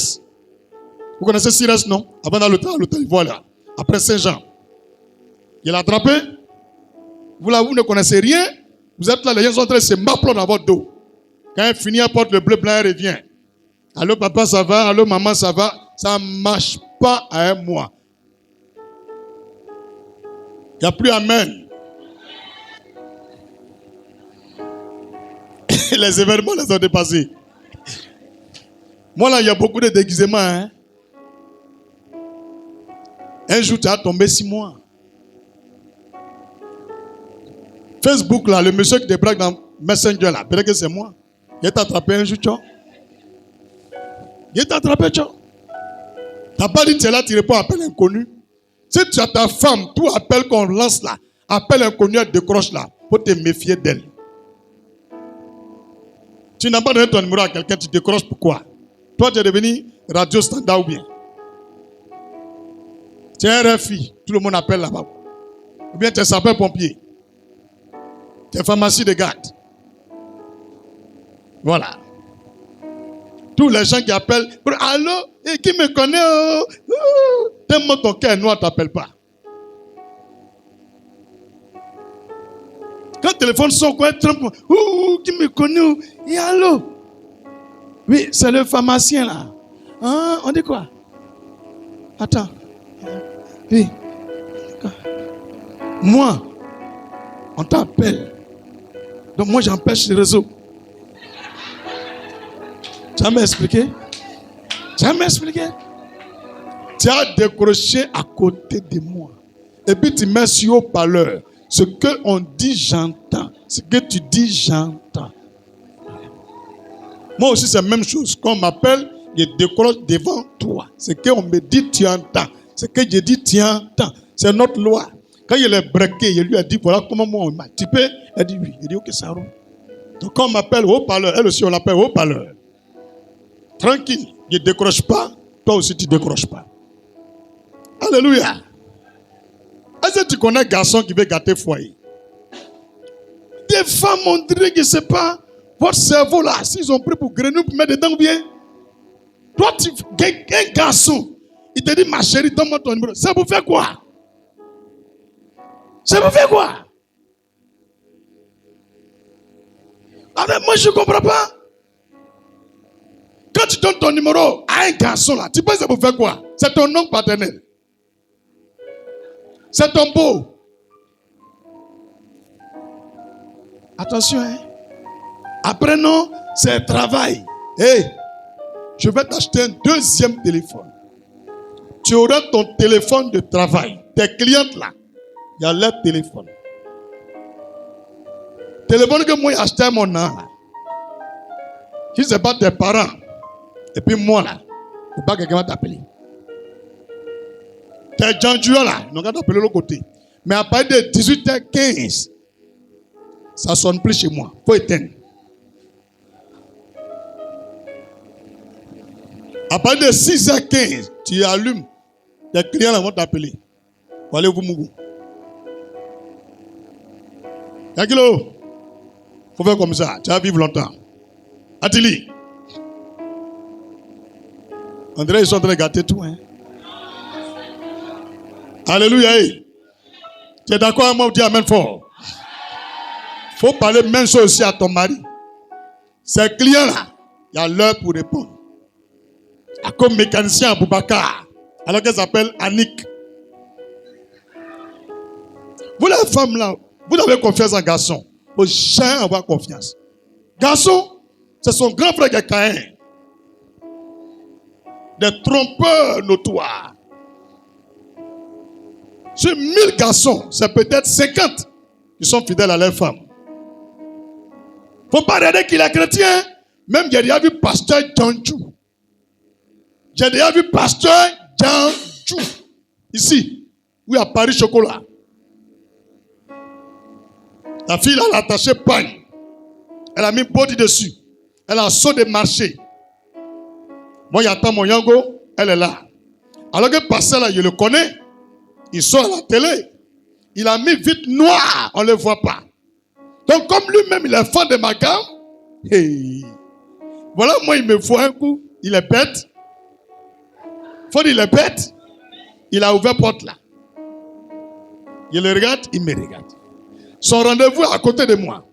Vous connaissez Cires, non? Avant dans l'hôtel, voilà. Après Saint-Jean. Il l'a attrapé. Vous ne connaissez rien. Vous êtes là, les gens sont en train de se Maplo dans votre dos. Quand elle finit, elle porte le bleu blanc, elle revient. Allô, papa, ça va? Allô, maman, ça va? Ça ne marche pas à un mois. Il n'y a plus amen. Les événements les ont dépassés. Moi, là, il y a beaucoup de déguisements. Hein? Un jour, tu as tombé 6 mois. Facebook, là, le monsieur qui débraque dans Messenger, là, peut-être que c'est moi. Il t'a attrapé un jour, tu vois. Il t'a attrapé, tu vois. Tu n'as pas dit, tu es là, tu réponds à appel inconnu. Si tu as ta femme, tout appel qu'on lance là, appel inconnu, elle décroche là, il faut te méfier d'elle. Tu n'as pas donné ton numéro à quelqu'un, tu décroches pourquoi? Toi, tu es devenu radio standard ou bien? Tu es un RFI, tout le monde appelle là-bas. Ou bien tu es sapeur-pompier. Tu es pharmacie de garde. Voilà. Tous les gens qui appellent, allô, et qui me connaît, tellement ton cœur noir ne t'appelle pas. Quand le téléphone sonne, quoi, trempe, qui me connaît, et allô? Oui, c'est le pharmacien là. Hein, on dit quoi? Attends. Oui. Moi, on t'appelle. Donc moi, j'empêche le réseau. Tu vas m'expliquer? Tu as m'expliqué? Tu as décroché à côté de moi. Et puis tu mets sur haut-parleur. Ce qu'on dit, j'entends. Ce que tu dis, j'entends. Moi aussi, c'est la même chose. Quand on m'appelle, je décroche devant toi. Ce qu'on me dit, tu entends. Ce que je dis, tu entends. C'est notre loi. Quand il est breaké, il lui a dit, voilà comment moi on m'a typé. Elle dit oui. Il dit, ok, ça roule. Donc quand on m'appelle haut-parleur, elle aussi on l'appelle haut-parleur. Tranquille. Je ne décroche pas. Toi aussi, tu ne décroches pas. Alléluia. Est-ce que tu connais un garçon qui veut gâter foyer? Des femmes, on dirait que ce n'est pas votre cerveau là. S'ils ont pris pour grenouille pour mettre dedans bien. Toi, un garçon, il te dit, ma chérie, donne-moi ton numéro. Ça vous fait quoi? Ça vous fait quoi? Alors, moi, je ne comprends pas. Quand tu donnes ton numéro à un garçon là, tu penses que ça vous fait quoi? C'est ton oncle paternel. C'est ton beau. Attention, hein. Après, non, c'est un travail. Hey, je vais t'acheter un deuxième téléphone. Tu auras ton téléphone de travail. Tes clientes là, il y a leur téléphone. Téléphone que moi j'ai acheté à mon nom là. Si ce n'est pas tes parents, et puis moi là, il ne faut pas que quelqu'un va t'appeler. Tes gens là, ils n'ont qu'à t'appeler de l'autre côté. Mais à partir de 18h15, ça ne sonne plus chez moi. Il faut éteindre. À partir de 6h15, tu allumes. Les clients là vont t'appeler. Allez, vous mougou. Yakilo, faut faire comme ça. Tu vas vivre longtemps. Attili. André, ils sont en train de gâter tout. Hein? Alléluia. Tu es d'accord avec moi? Dis amen fort. Faut parler même chose aussi à ton mari. Ces clients-là, il y a l'heure pour répondre. Comme mécanicien à Boubacar, alors qu'elle s'appelle Annick. Vous les femmes là, vous avez confiance en garçon. Faut jamais avoir confiance. Garçon, c'est son grand frère qui est Caïn. Des trompeurs notoires. Sur 1000 garçons, c'est peut-être 50 qui sont fidèles à leur femme. Faut pas regarder qu'il est chrétien. Même j'ai déjà vu pasteur Djanjou. J'ai déjà vu pasteur Djanjou. Ici, oui, à Paris Chocolat. La fille, elle a attaché pagne. Elle a mis body dessus. Elle a saut de marché. Moi, j'attends mon yango. Elle est là. Alors que pasteur là, je le connais. Il sort à la télé. Il a mis vite noir. On ne le voit pas. Donc, comme lui-même, il est fan de ma gamme. Hey. Voilà, moi, il me faut un coup. Il est bête. Faut dire, il est bête. Il a ouvert la porte là. Je le regarde, il me regarde. Son rendez-vous est à côté de moi.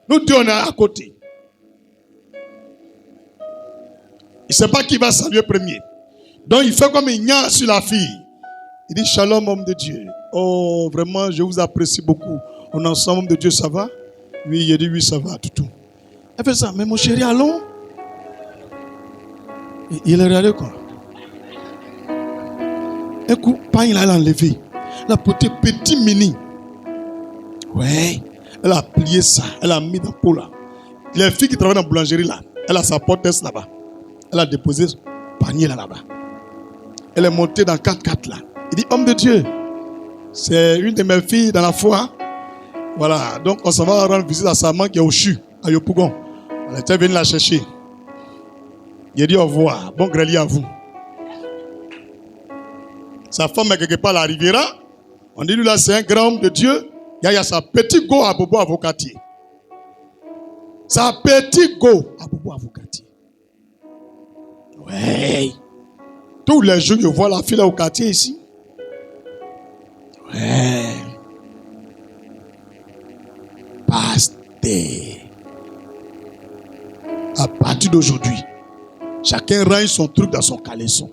Nous deux, on est à côté. Il ne sait pas qui va saluer premier. Donc, il fait comme il n'y a sur la fille. Il dit, shalom, homme de Dieu. Oh, vraiment, je vous apprécie beaucoup. On est ensemble, homme de Dieu, ça va? Oui, il dit, oui, ça va, tout. Elle fait ça, mais mon chéri, allons. Il est regardé quoi? Un coup, pas il a enlevé. Elle a porté petit mini. Ouais. Elle a plié ça. Elle a mis dans le pot là. Les filles qui travaillent dans la boulangerie là, elle a sa portesse là-bas. Elle a déposé son panier là-bas. Elle est montée dans 4x4 là. Il dit, homme de Dieu, c'est une de mes filles dans la foi. Voilà. Donc on s'en va rendre visite à sa maman qui est au CHU, à Yopougon. Elle était venue la chercher. Il a dit au revoir. Bon grelier à vous. Sa femme est quelque part à la Riviera. On dit lui là, c'est un grand homme de Dieu. Il y a sa petite go à Bobo Avocatier. Sa petite go à Bobo Avocatier. Ouais. Tous les jours, je vois la fille là au quartier ici. Ouais. Pasteur. À partir d'aujourd'hui, chacun range son truc dans son caleçon.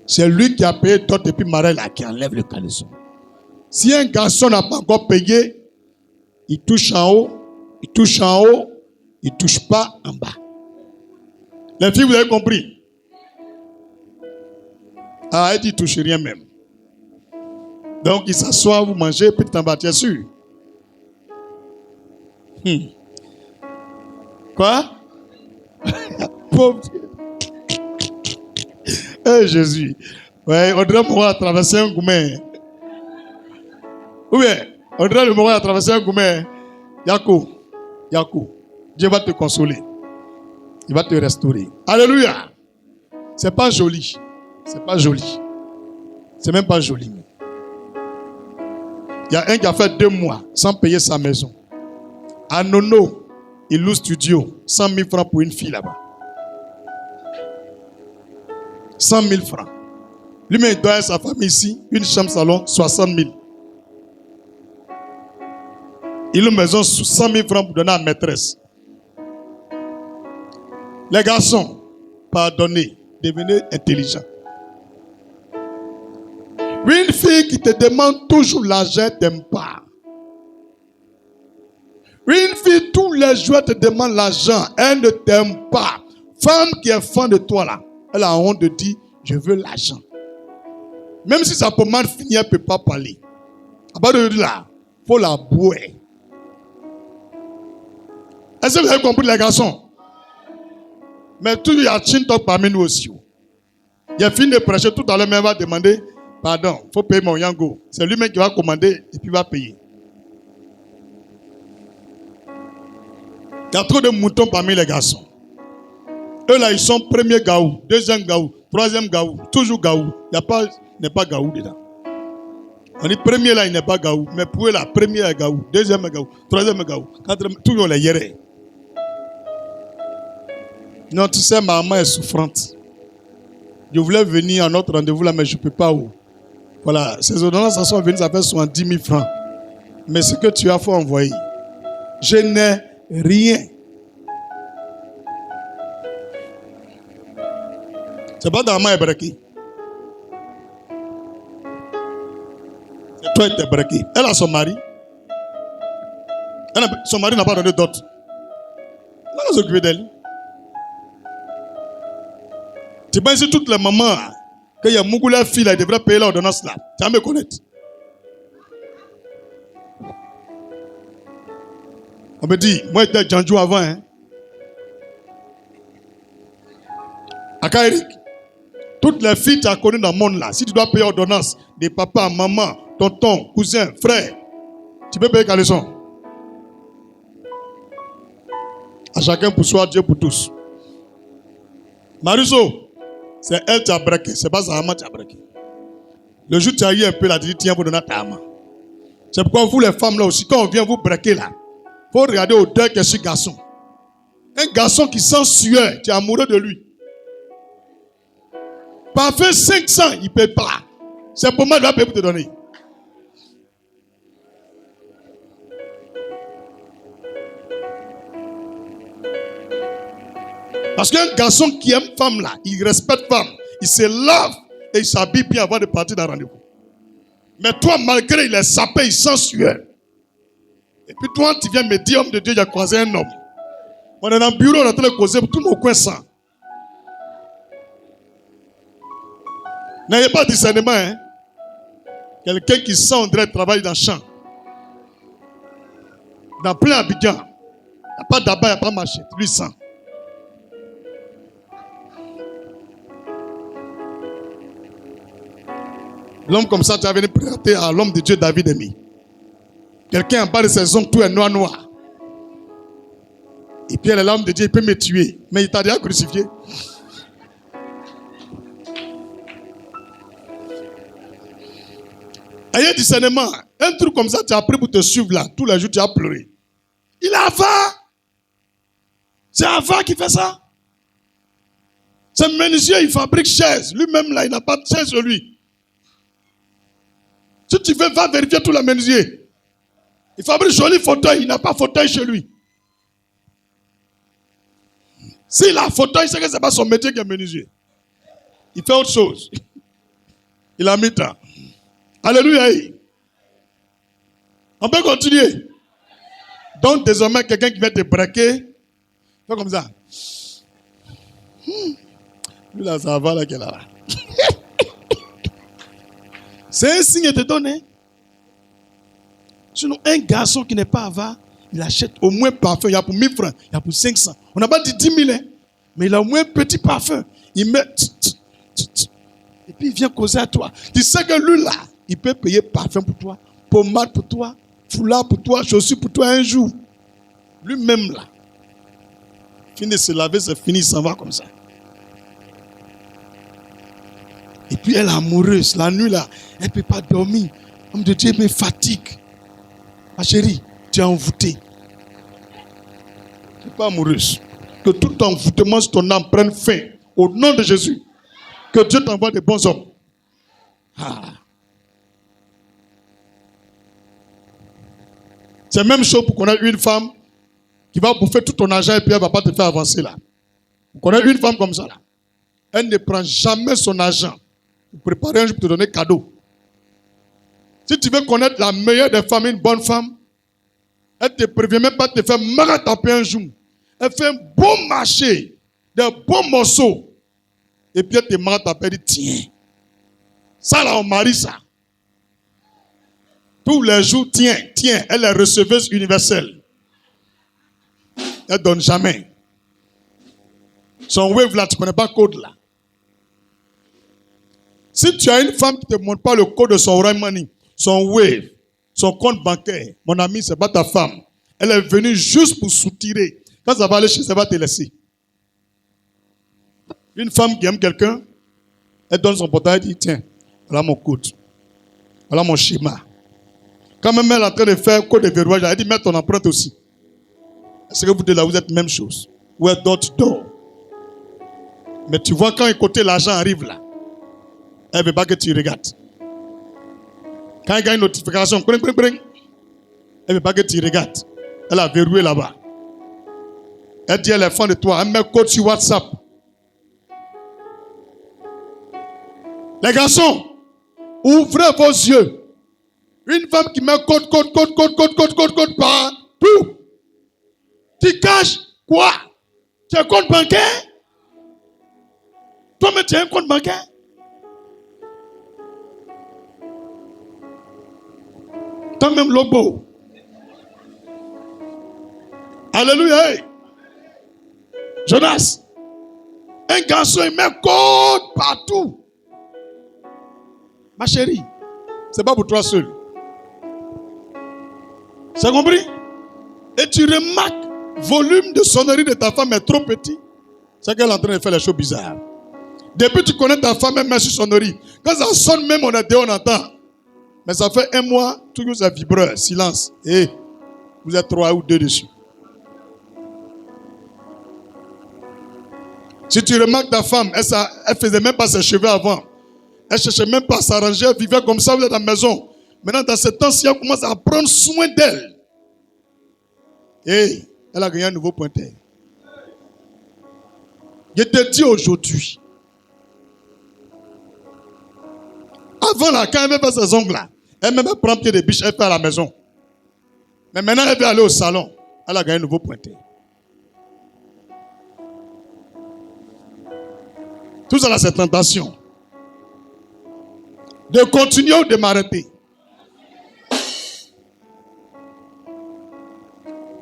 C'est lui qui a payé d'autres et puis Marel là qui enlève le caleçon. Si un garçon n'a pas encore payé, il touche en haut, il touche en haut, il ne touche pas en bas. Les filles, vous avez compris? Ah, il dit, il touche rien même. Donc, il s'assoit, vous mangez, puis tu t'en vas, tu es sûr. Quoi? Pauvre Dieu. Eh Jésus. Ouais, on dirait pouvoir traverser un gourmet. Ou bien, on dirait le moment à traverser un gourmet. Yako. Dieu va te consoler. Il va te restaurer. Alléluia. C'est pas joli. C'est pas joli. C'est même pas joli. Il y a un qui a fait 2 mois sans payer sa maison. À Nono, il loue studio. 100 000 francs pour une fille là-bas. 100 000 francs. Lui-même, il doit sa famille ici. Une chambre salon, 60 000. Il a une maison 100 000 francs pour donner à la maîtresse. Les garçons, pardonnez, devenez intelligents. Une fille qui te demande toujours l'argent, t'aime pas. Une fille, tous les jours, te demande l'argent, elle ne t'aime pas. Femme qui est fan de toi là, elle a honte de dire, je veux l'argent. Même si sa peut mal finir, elle ne peut pas parler. À part de dire là, il faut la boire. Est-ce que vous avez compris les garçons? Mais tout il y a Chintok parmi nous aussi. Il a fini de prêcher tout à l'heure, mais il va demander, pardon, il faut payer mon yango. C'est lui-même qui va commander et puis va payer. Il y a trop de moutons parmi les garçons. Eux là, ils sont premier gaou, deuxième gaou, troisième gaou, toujours gaou. Il n'est pas gaou dedans. On dit premier là, il n'est pas gaou. Mais pour eux là, premier est gaou, deuxième est gaou, troisième est gaou, quatrième, toujours les yérés. Non, tu sais, ma maman est souffrante. Je voulais venir à notre rendez-vous là, mais je ne peux pas. Voilà, ces ordonnances sont venues, ça fait 70 000 francs. Mais ce que tu as, il faut envoyer. Je n'ai rien. C'est pas dans ma braqué. C'est toi qui t'es braqué. Elle a son mari. Son mari n'a pas donné d'autre. Elle va s'occuper d'elle. Tu penses que toutes les mamans, qu'il y a beaucoup de filles, elles devraient payer l'ordonnance là. Tu vas me connaître. On me dit, moi j'étais Djanjou avant. Hein. Aka Eric, toutes les filles que tu as connues dans le monde là, si tu dois payer l'ordonnance, des papas, maman, tonton, cousin, frère, tu peux payer caleçon. À chacun pour soi, Dieu pour tous. Mariso, c'est elle qui a braqué, c'est pas sa maman qui a braqué. Le jour où tu as eu un peu là, tu dis tiens, vous donner ta maman. C'est pourquoi vous les femmes là aussi, quand on vient vous braquer là, il faut regarder au deuil que ce garçon. Un garçon qui sent sueur, tu es amoureux de lui. Parfait 500, il ne paye pas. C'est pour moi qu'il va payer pour te donner. Parce qu'un garçon qui aime femme là, il respecte femme, il se lave et il s'habille bien avant de partir dans le rendez-vous. Mais toi, malgré il est sapé, il sent sueur. Et puis toi, tu viens me dire, homme de Dieu, il a croisé un homme. On est dans le bureau, on est en train de causer, tout mon coin sent. N'ayez pas de discernement, hein. Quelqu'un qui sent, on dirait, travaille dans le champ. Dans plein Abidjan. Il n'y a pas d'abat, il n'y a pas marché. Lui sent. L'homme comme ça, tu as venu présenter à l'homme de Dieu David Emi. Quelqu'un en bas de ses ongles, tout est noir. Et puis elle est l'homme de Dieu, il peut me tuer. Mais il t'a déjà crucifié. Ayez discernement. Un truc comme ça, tu as pris pour te suivre là. Tous les jours, tu as pleuré. Il est Ava. C'est Ava qui fait ça. C'est menuisier, il fabrique chaises. Lui-même là, il n'a pas de chaise sur lui. Si tu veux, va vérifier tout le menuisier. Il fabrique joli fauteuil, il n'a pas fauteuil chez lui. S'il a fauteuil, c'est que ce n'est pas son métier qui est menuisier. Il fait autre chose. Il a mis temps. Alléluia. On peut continuer. Donc désormais, quelqu'un qui va te braquer, fait comme ça. Lui là, ça va là qu'elle a là. C'est un signe de donner. Sinon, un garçon qui n'est pas avare, il achète au moins parfum. Il y a pour 1000 francs, il y a pour 500. On n'a pas dit 10 000, hein, mais il a au moins un petit parfum. Il met... Et puis il vient causer à toi. Tu sais que lui là, il peut payer parfum pour toi, pommade pour toi, foulard pour toi, chaussures pour toi un jour. Lui-même là. Fini de se laver, c'est fini, il s'en va comme ça. Et puis elle est amoureuse. La nuit là, elle ne peut pas dormir. Homme de Dieu me fatigue. Ma chérie, tu es envoûtée. Tu n'es pas amoureuse. Que tout envoûtement sur ton âme prenne fin. Au nom de Jésus. Que Dieu t'envoie des bons hommes. Ah. C'est la même chose pour connaître une femme qui va bouffer tout ton argent et puis elle ne va pas te faire avancer là. Vous connaissez une femme comme ça là. Elle ne prend jamais son argent pour préparer un jour pour te donner cadeau. Si tu veux connaître la meilleure des femmes, une bonne femme, elle ne te prévient même pas de te faire mal taper un jour. Elle fait un bon marché, des bons morceaux. Et puis elle te mal taper, elle dit tiens. Ça là, on marie ça. Tous les jours, tiens. Elle est receveuse universelle. Elle ne donne jamais. Son wave là, tu ne connais pas le code là. Si tu as une femme qui ne te montre pas le code de son Orange Money, son wave, son compte bancaire, mon ami, ce n'est pas ta femme. Elle est venue juste pour soutirer. Quand ça va aller chez elle, elle va te laisser. Une femme qui aime quelqu'un, elle donne son portail et dit tiens, voilà mon code. Voilà mon schéma. Quand même elle est en train de faire code de verrouillage, elle dit mets ton empreinte aussi. Est-ce que vous deux là, vous êtes la même chose? Ou est d'autres d'or? Mais tu vois, quand côté l'argent arrive là, elle ne veut pas que tu regardes. Quand il y a une notification, elle ne veut pas que tu regardes. Elle a verrouillé là-bas. Elle dit elle est fan de toi. Elle met code sur WhatsApp. Les garçons, ouvrez vos yeux. Une femme qui met code partout. Tu caches quoi? Tu as un compte bancaire? Toi-même, tu as un compte bancaire? Toi-même, Lobo. Alléluia. Hey. Jonas. Un garçon, il met code partout. Ma chérie, c'est pas pour toi seul. C'est compris? Et tu remarques, volume de sonnerie de ta femme est trop petit. C'est qu'elle est en train de faire les choses bizarres. Depuis que tu connais ta femme, elle met sur sonnerie. Quand ça sonne, même on est dehors, on entend. Mais ça fait un mois, toujours ça vibreur, silence. Et vous êtes 3 ou 2 dessus. Si tu remarques ta femme, elle faisait même pas ses cheveux avant. Elle cherchait même pas à s'arranger, elle vivait comme ça, vous êtes à la maison. Maintenant, dans ce temps-ci, elle commence à prendre soin d'elle. Et elle a gagné un nouveau pointeur. Je te dis aujourd'hui, avant là, quand elle veut faire ses ongles là, elle même prend pied de biche, elle fait à la maison. Mais maintenant, elle veut aller au salon. Elle a gagné un nouveau pointeur. Tout ça là, c'est tentation. De continuer ou de m'arrêter.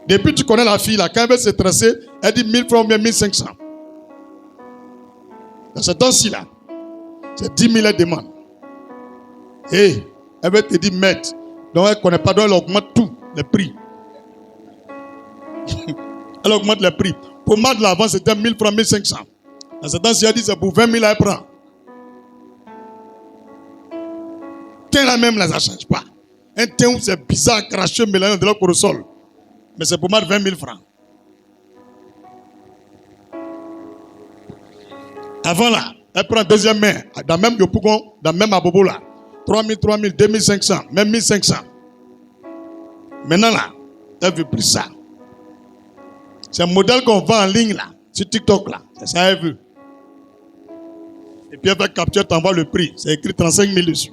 Depuis que tu connais la fille, là, quand elle veut se tracer, elle dit 1000 francs ou bien 1500. Dans ce temps-ci, là, c'est 10 000 elle demande. Et elle veut te dire maître. Donc elle ne connaît pas, donc elle augmente tout, les prix. Elle augmente les prix. Pour moi, de l'avant, c'était 1000 francs, 1500. Dans ce temps-ci, elle dit c'est pour 20 000, elle prend. Tiens là même, là, ça ne change pas. Un teint où c'est bizarre, cracheux, mélangé de l'autre au sol. Mais c'est pour moi 20 000 francs. Avant là, elle prend deuxième main, dans même Yopougon, dans même Abobo là. 3 000, 3 000, 2 500, même 1 500. Maintenant là, elle ne veut plus ça. C'est un modèle qu'on vend en ligne là, sur TikTok là. C'est ça elle veut. Et puis elle va capturer, t'envoie le prix. C'est écrit 35 000 dessus.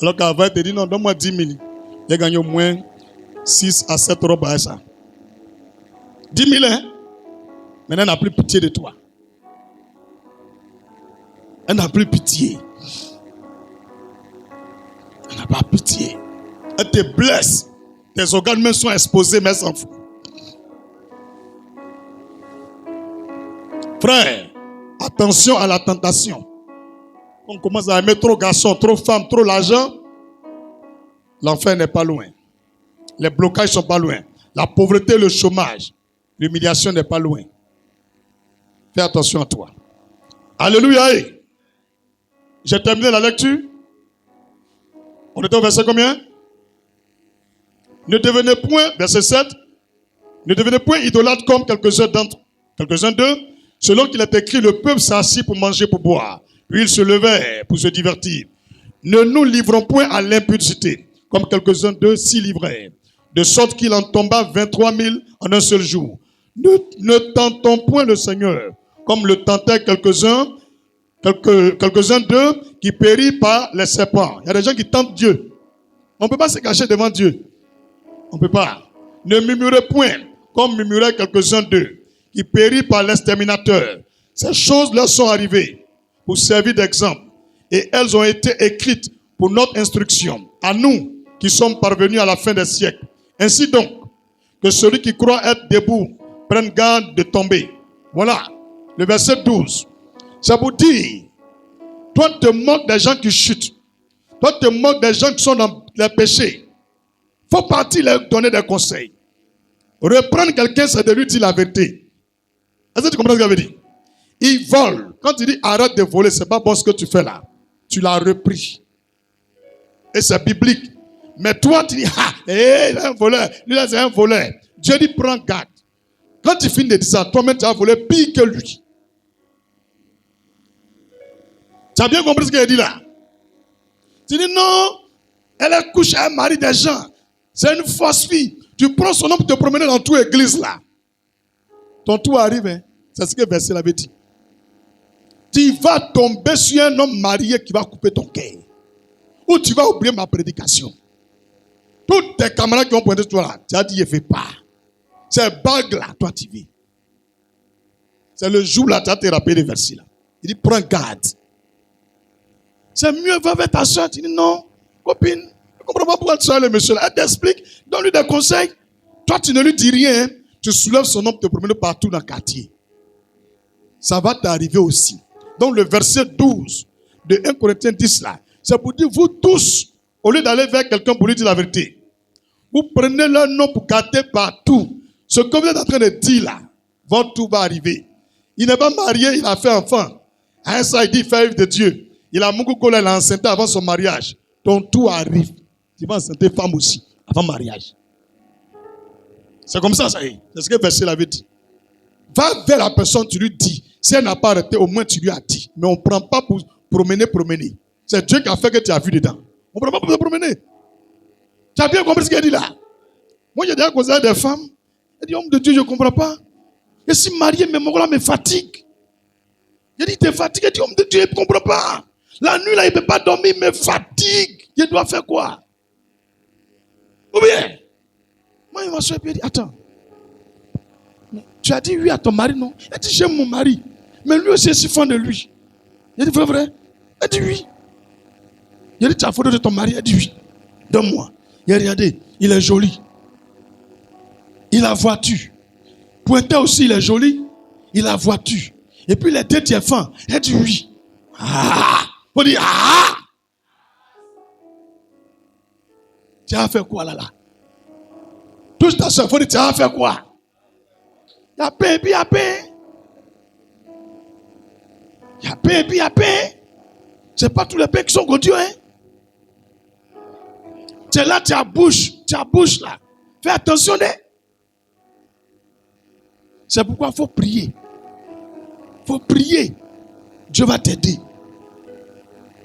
Alors qu'avant, elle te dit non, donne-moi 10 000. J'ai gagné au moins 6 à 7 euros par ça. 10 000, hein? Maintenant, elle n'a plus pitié de toi. Elle n'a plus pitié. pitié. Elle te blesse. Tes organes même sont exposés, mais sans fou. Frère, attention à la tentation. On commence à aimer trop garçon, trop femme, trop l'argent. L'enfer n'est pas loin. Les blocages sont pas loin. La pauvreté, le chômage, l'humiliation n'est pas loin. Fais attention à toi. Alléluia. J'ai terminé la lecture. On était au verset combien? Ne devenez point, verset 7, ne devenez point idolâtres comme quelques-uns d'eux, selon qu'il est écrit, le peuple s'assit pour manger, pour boire. Puis il se levait pour se divertir. Ne nous livrons point à l'impudicité, comme quelques-uns d'eux s'y livraient, de sorte qu'il en tomba 23 000 en un seul jour. Ne tentons point le Seigneur, comme le tentaient quelques-uns d'eux qui périssent par les serpents. Il y a des gens qui tentent Dieu. On ne peut pas se cacher devant Dieu. On ne peut pas. Ne murmurez point, comme murmuraient quelques-uns d'eux, qui périssent par l'exterminateur. Ces choses leur sont arrivées pour servir d'exemple. Et elles ont été écrites pour notre instruction, à nous qui sommes parvenus à la fin des siècles. Ainsi donc, que celui qui croit être debout prenne garde de tomber. Voilà, le verset 12. Ça vous dit, toi te moques des gens qui chutent. Toi te moques des gens qui sont dans les péchés. Il faut partir leur donner des conseils. Reprendre quelqu'un, c'est de lui dire la vérité. Est-ce que tu comprends ce qu'il avait dit? Il vole. Quand tu dis arrête de voler, c'est pas bon ce que tu fais là. Tu l'as repris. Et c'est biblique. Mais toi, tu dis, ah, il est un voleur. Lui là, c'est un voleur. Dieu dit, prends garde. Quand tu finis de dire ça, toi-même, tu as volé pire que lui. Tu as bien compris ce qu'il a dit là? Tu dis, non, elle est couchée à un mari des gens. C'est une fausse fille. Tu prends son nom pour te promener dans toute l'église là. Ton tour arrive, hein? C'est ce que le verset l'avait dit. Tu vas tomber sur un homme marié qui va couper ton cœur. Ou tu vas oublier ma prédication. Tous tes camarades qui ont pointé sur toi là, tu as dit, il ne fait pas. C'est bague là, toi tu vis. C'est le jour là, tu as te rappelé les versets là. Il dit, prends garde. C'est mieux, va avec ta soeur. Tu dis, non, copine, je ne comprends pas pourquoi tu as le monsieur là. Elle t'explique, donne-lui des conseils. Toi, tu ne lui dis rien. Hein. Tu soulèves son nom pour te promener partout dans le quartier. Ça va t'arriver aussi. Donc le verset 12 de 1 Corinthiens 10 là, c'est pour dire, vous tous, au lieu d'aller vers quelqu'un pour lui dire la vérité, vous prenez leur nom pour gâter partout. Ce que vous êtes en train de dire là, votre tout va arriver. Il n'est pas marié, il a fait enfant. À un ça, il dit, fais de Dieu. Il a Mungukola, il a enceinté avant son mariage. Ton tout arrive. Tu vas enceinter femme aussi, avant mariage. C'est comme ça, ça y est. C'est ce que le verset l'avait dit. Va vers la personne, tu lui dis. Si elle n'a pas arrêté, au moins tu lui as dit. Mais on ne prend pas pour promener. C'est Dieu qui a fait que tu as vu dedans. On ne prend pas pour te promener. Tu as bien compris ce qu'il a dit là? Moi, j'ai déjà causé à des femmes. Elle dit, homme de Dieu, je ne comprends pas. Je suis marié, mais mon gars me fatigue. J'ai dit, tu es fatigué. Elle dit, homme de Dieu, je ne comprends pas. La nuit, là, il ne peut pas dormir, il me fatigue. Je dois faire quoi? Ou bien, moi, il m'a soeur et dit, attends. Tu as dit oui à ton mari, non? Elle dit, j'aime mon mari. Mais lui aussi, je suis fan de lui. Il dit, vrai? Elle dit oui. Il dit, tu as photo de ton mari? Elle dit oui. Donne-moi. Il a regardé, il est joli. Il a voiture. Pointé aussi, il est joli. Il a voiture. Et puis les têtes est fin. Elle dit oui. Ah! On dit ah! Tu as fait quoi là? Touche ta soeur, faut dire, tu as fait quoi? Il y a paix, puis il y a paix. Il y a paix, puis il y a paix. Ce n'est pas tous les paix qui sont contre Dieu, hein? Tu es là, tu as bouche là. Fais attention, hein? C'est pourquoi il faut prier. Il faut prier. Dieu va t'aider.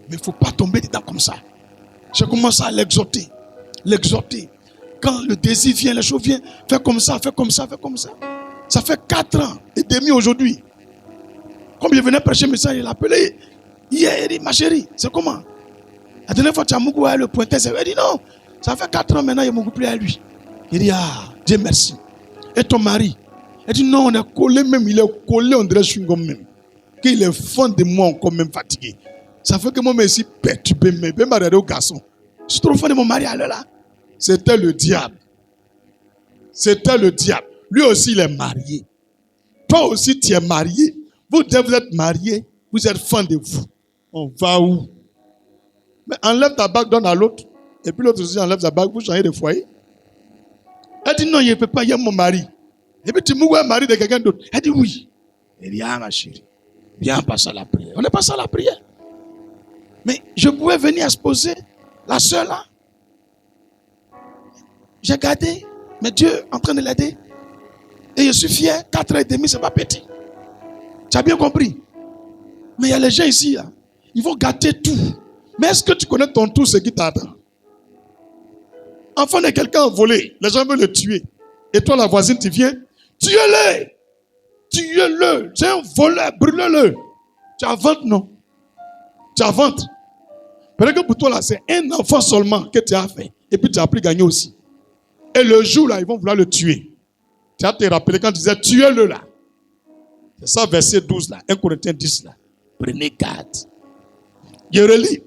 Mais il ne faut pas tomber dedans comme ça. J'ai commencé à l'exhorter. Quand le désir vient, les choses viennent, fais comme ça, fais comme ça, fais comme ça. Ça fait 4 ans et demi aujourd'hui. Comme je venais prêcher le message, il l'a appelé. Hier, il dit, ma chérie, c'est comment? La dernière fois, tu as Mougou à le pointer. Il dit, non, ça fait 4 ans maintenant, il y a Mougou plus à lui. Il dit, ah, Dieu merci. Et ton mari? Il dit, non, on est collé même, il est collé, on dirait chewing-gum même. Qu'il est fond de moi encore même fatigué. Ça fait que moi, je suis perturbé, mais je vais m'arrêter au garçon. Je suis trop fan de mon mari, allez là. C'était le diable. C'était le diable. Lui aussi, il est marié. Toi aussi, tu es marié. Vous deux, vous êtes mariés. Vous êtes fan de vous. On va où? Mais enlève ta bague, donne à l'autre. Et puis l'autre aussi enlève sa bague, vous changez de foyer. Elle dit non, il ne peut pas, il y a mon mari. Et puis tu me vois, mari de quelqu'un d'autre. Elle dit oui. Elle dit, ah ma chérie, viens passer à la prière. On est passé à la prière. Mais je pouvais venir exposer la soeur là. J'ai gardé, mais Dieu est en train de l'aider. Et je suis fier, 4h30, c'est pas petit. Tu as bien compris? Mais il y a les gens ici, là, ils vont gâter tout. Mais est-ce que tu connais ton tout, ce qui t'attend? Enfant de quelqu'un a volé, les gens veulent le tuer. Et toi, la voisine, tu viens, tuez-le! Tuez-le! C'est un voleur, brûlez-le! Tu inventes, non? Tu inventes. Parce que pour toi, là, c'est un enfant seulement que tu as fait. Et puis tu as appris à gagner aussi. Et le jour, là, ils vont vouloir le tuer. Tu as te rappelé quand tu disais, tuez-le, là. C'est ça, verset 12, là. 1 Corinthiens 10, là. Prenez garde. Je relis.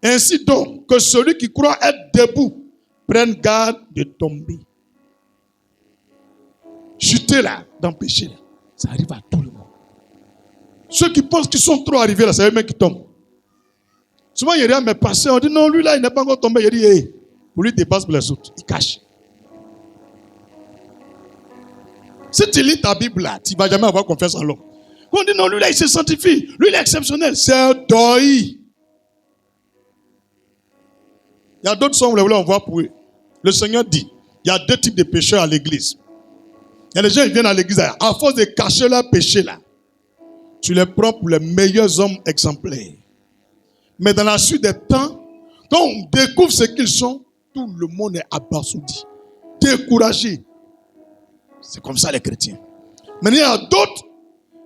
Ainsi donc, que celui qui croit être debout prenne garde de tomber. Chuter là, dans le péché là, ça arrive à tout le monde. Ceux qui pensent qu'ils sont trop arrivés là, c'est eux-mêmes qui tombent. Souvent, il y a rien, mais passé, on dit non, lui là, il n'est pas encore tombé. Il dit, hey, pour lui, dépasse pour les autres. Il cache. Si tu lis ta Bible là, tu ne vas jamais avoir confiance en l'homme. Quand on dit non, lui là, il se sanctifie. Lui, il est exceptionnel. C'est un doi. Il y a d'autres sons où on voit pour eux. Le Seigneur dit, il y a deux types de pécheurs à l'église. Il y a des gens qui viennent à l'église, à force de cacher leur péché là, tu les prends pour les meilleurs hommes exemplaires. Mais dans la suite des temps, quand on découvre ce qu'ils sont, tout le monde est abasourdi, découragé. C'est comme ça les chrétiens. Mais il y a d'autres,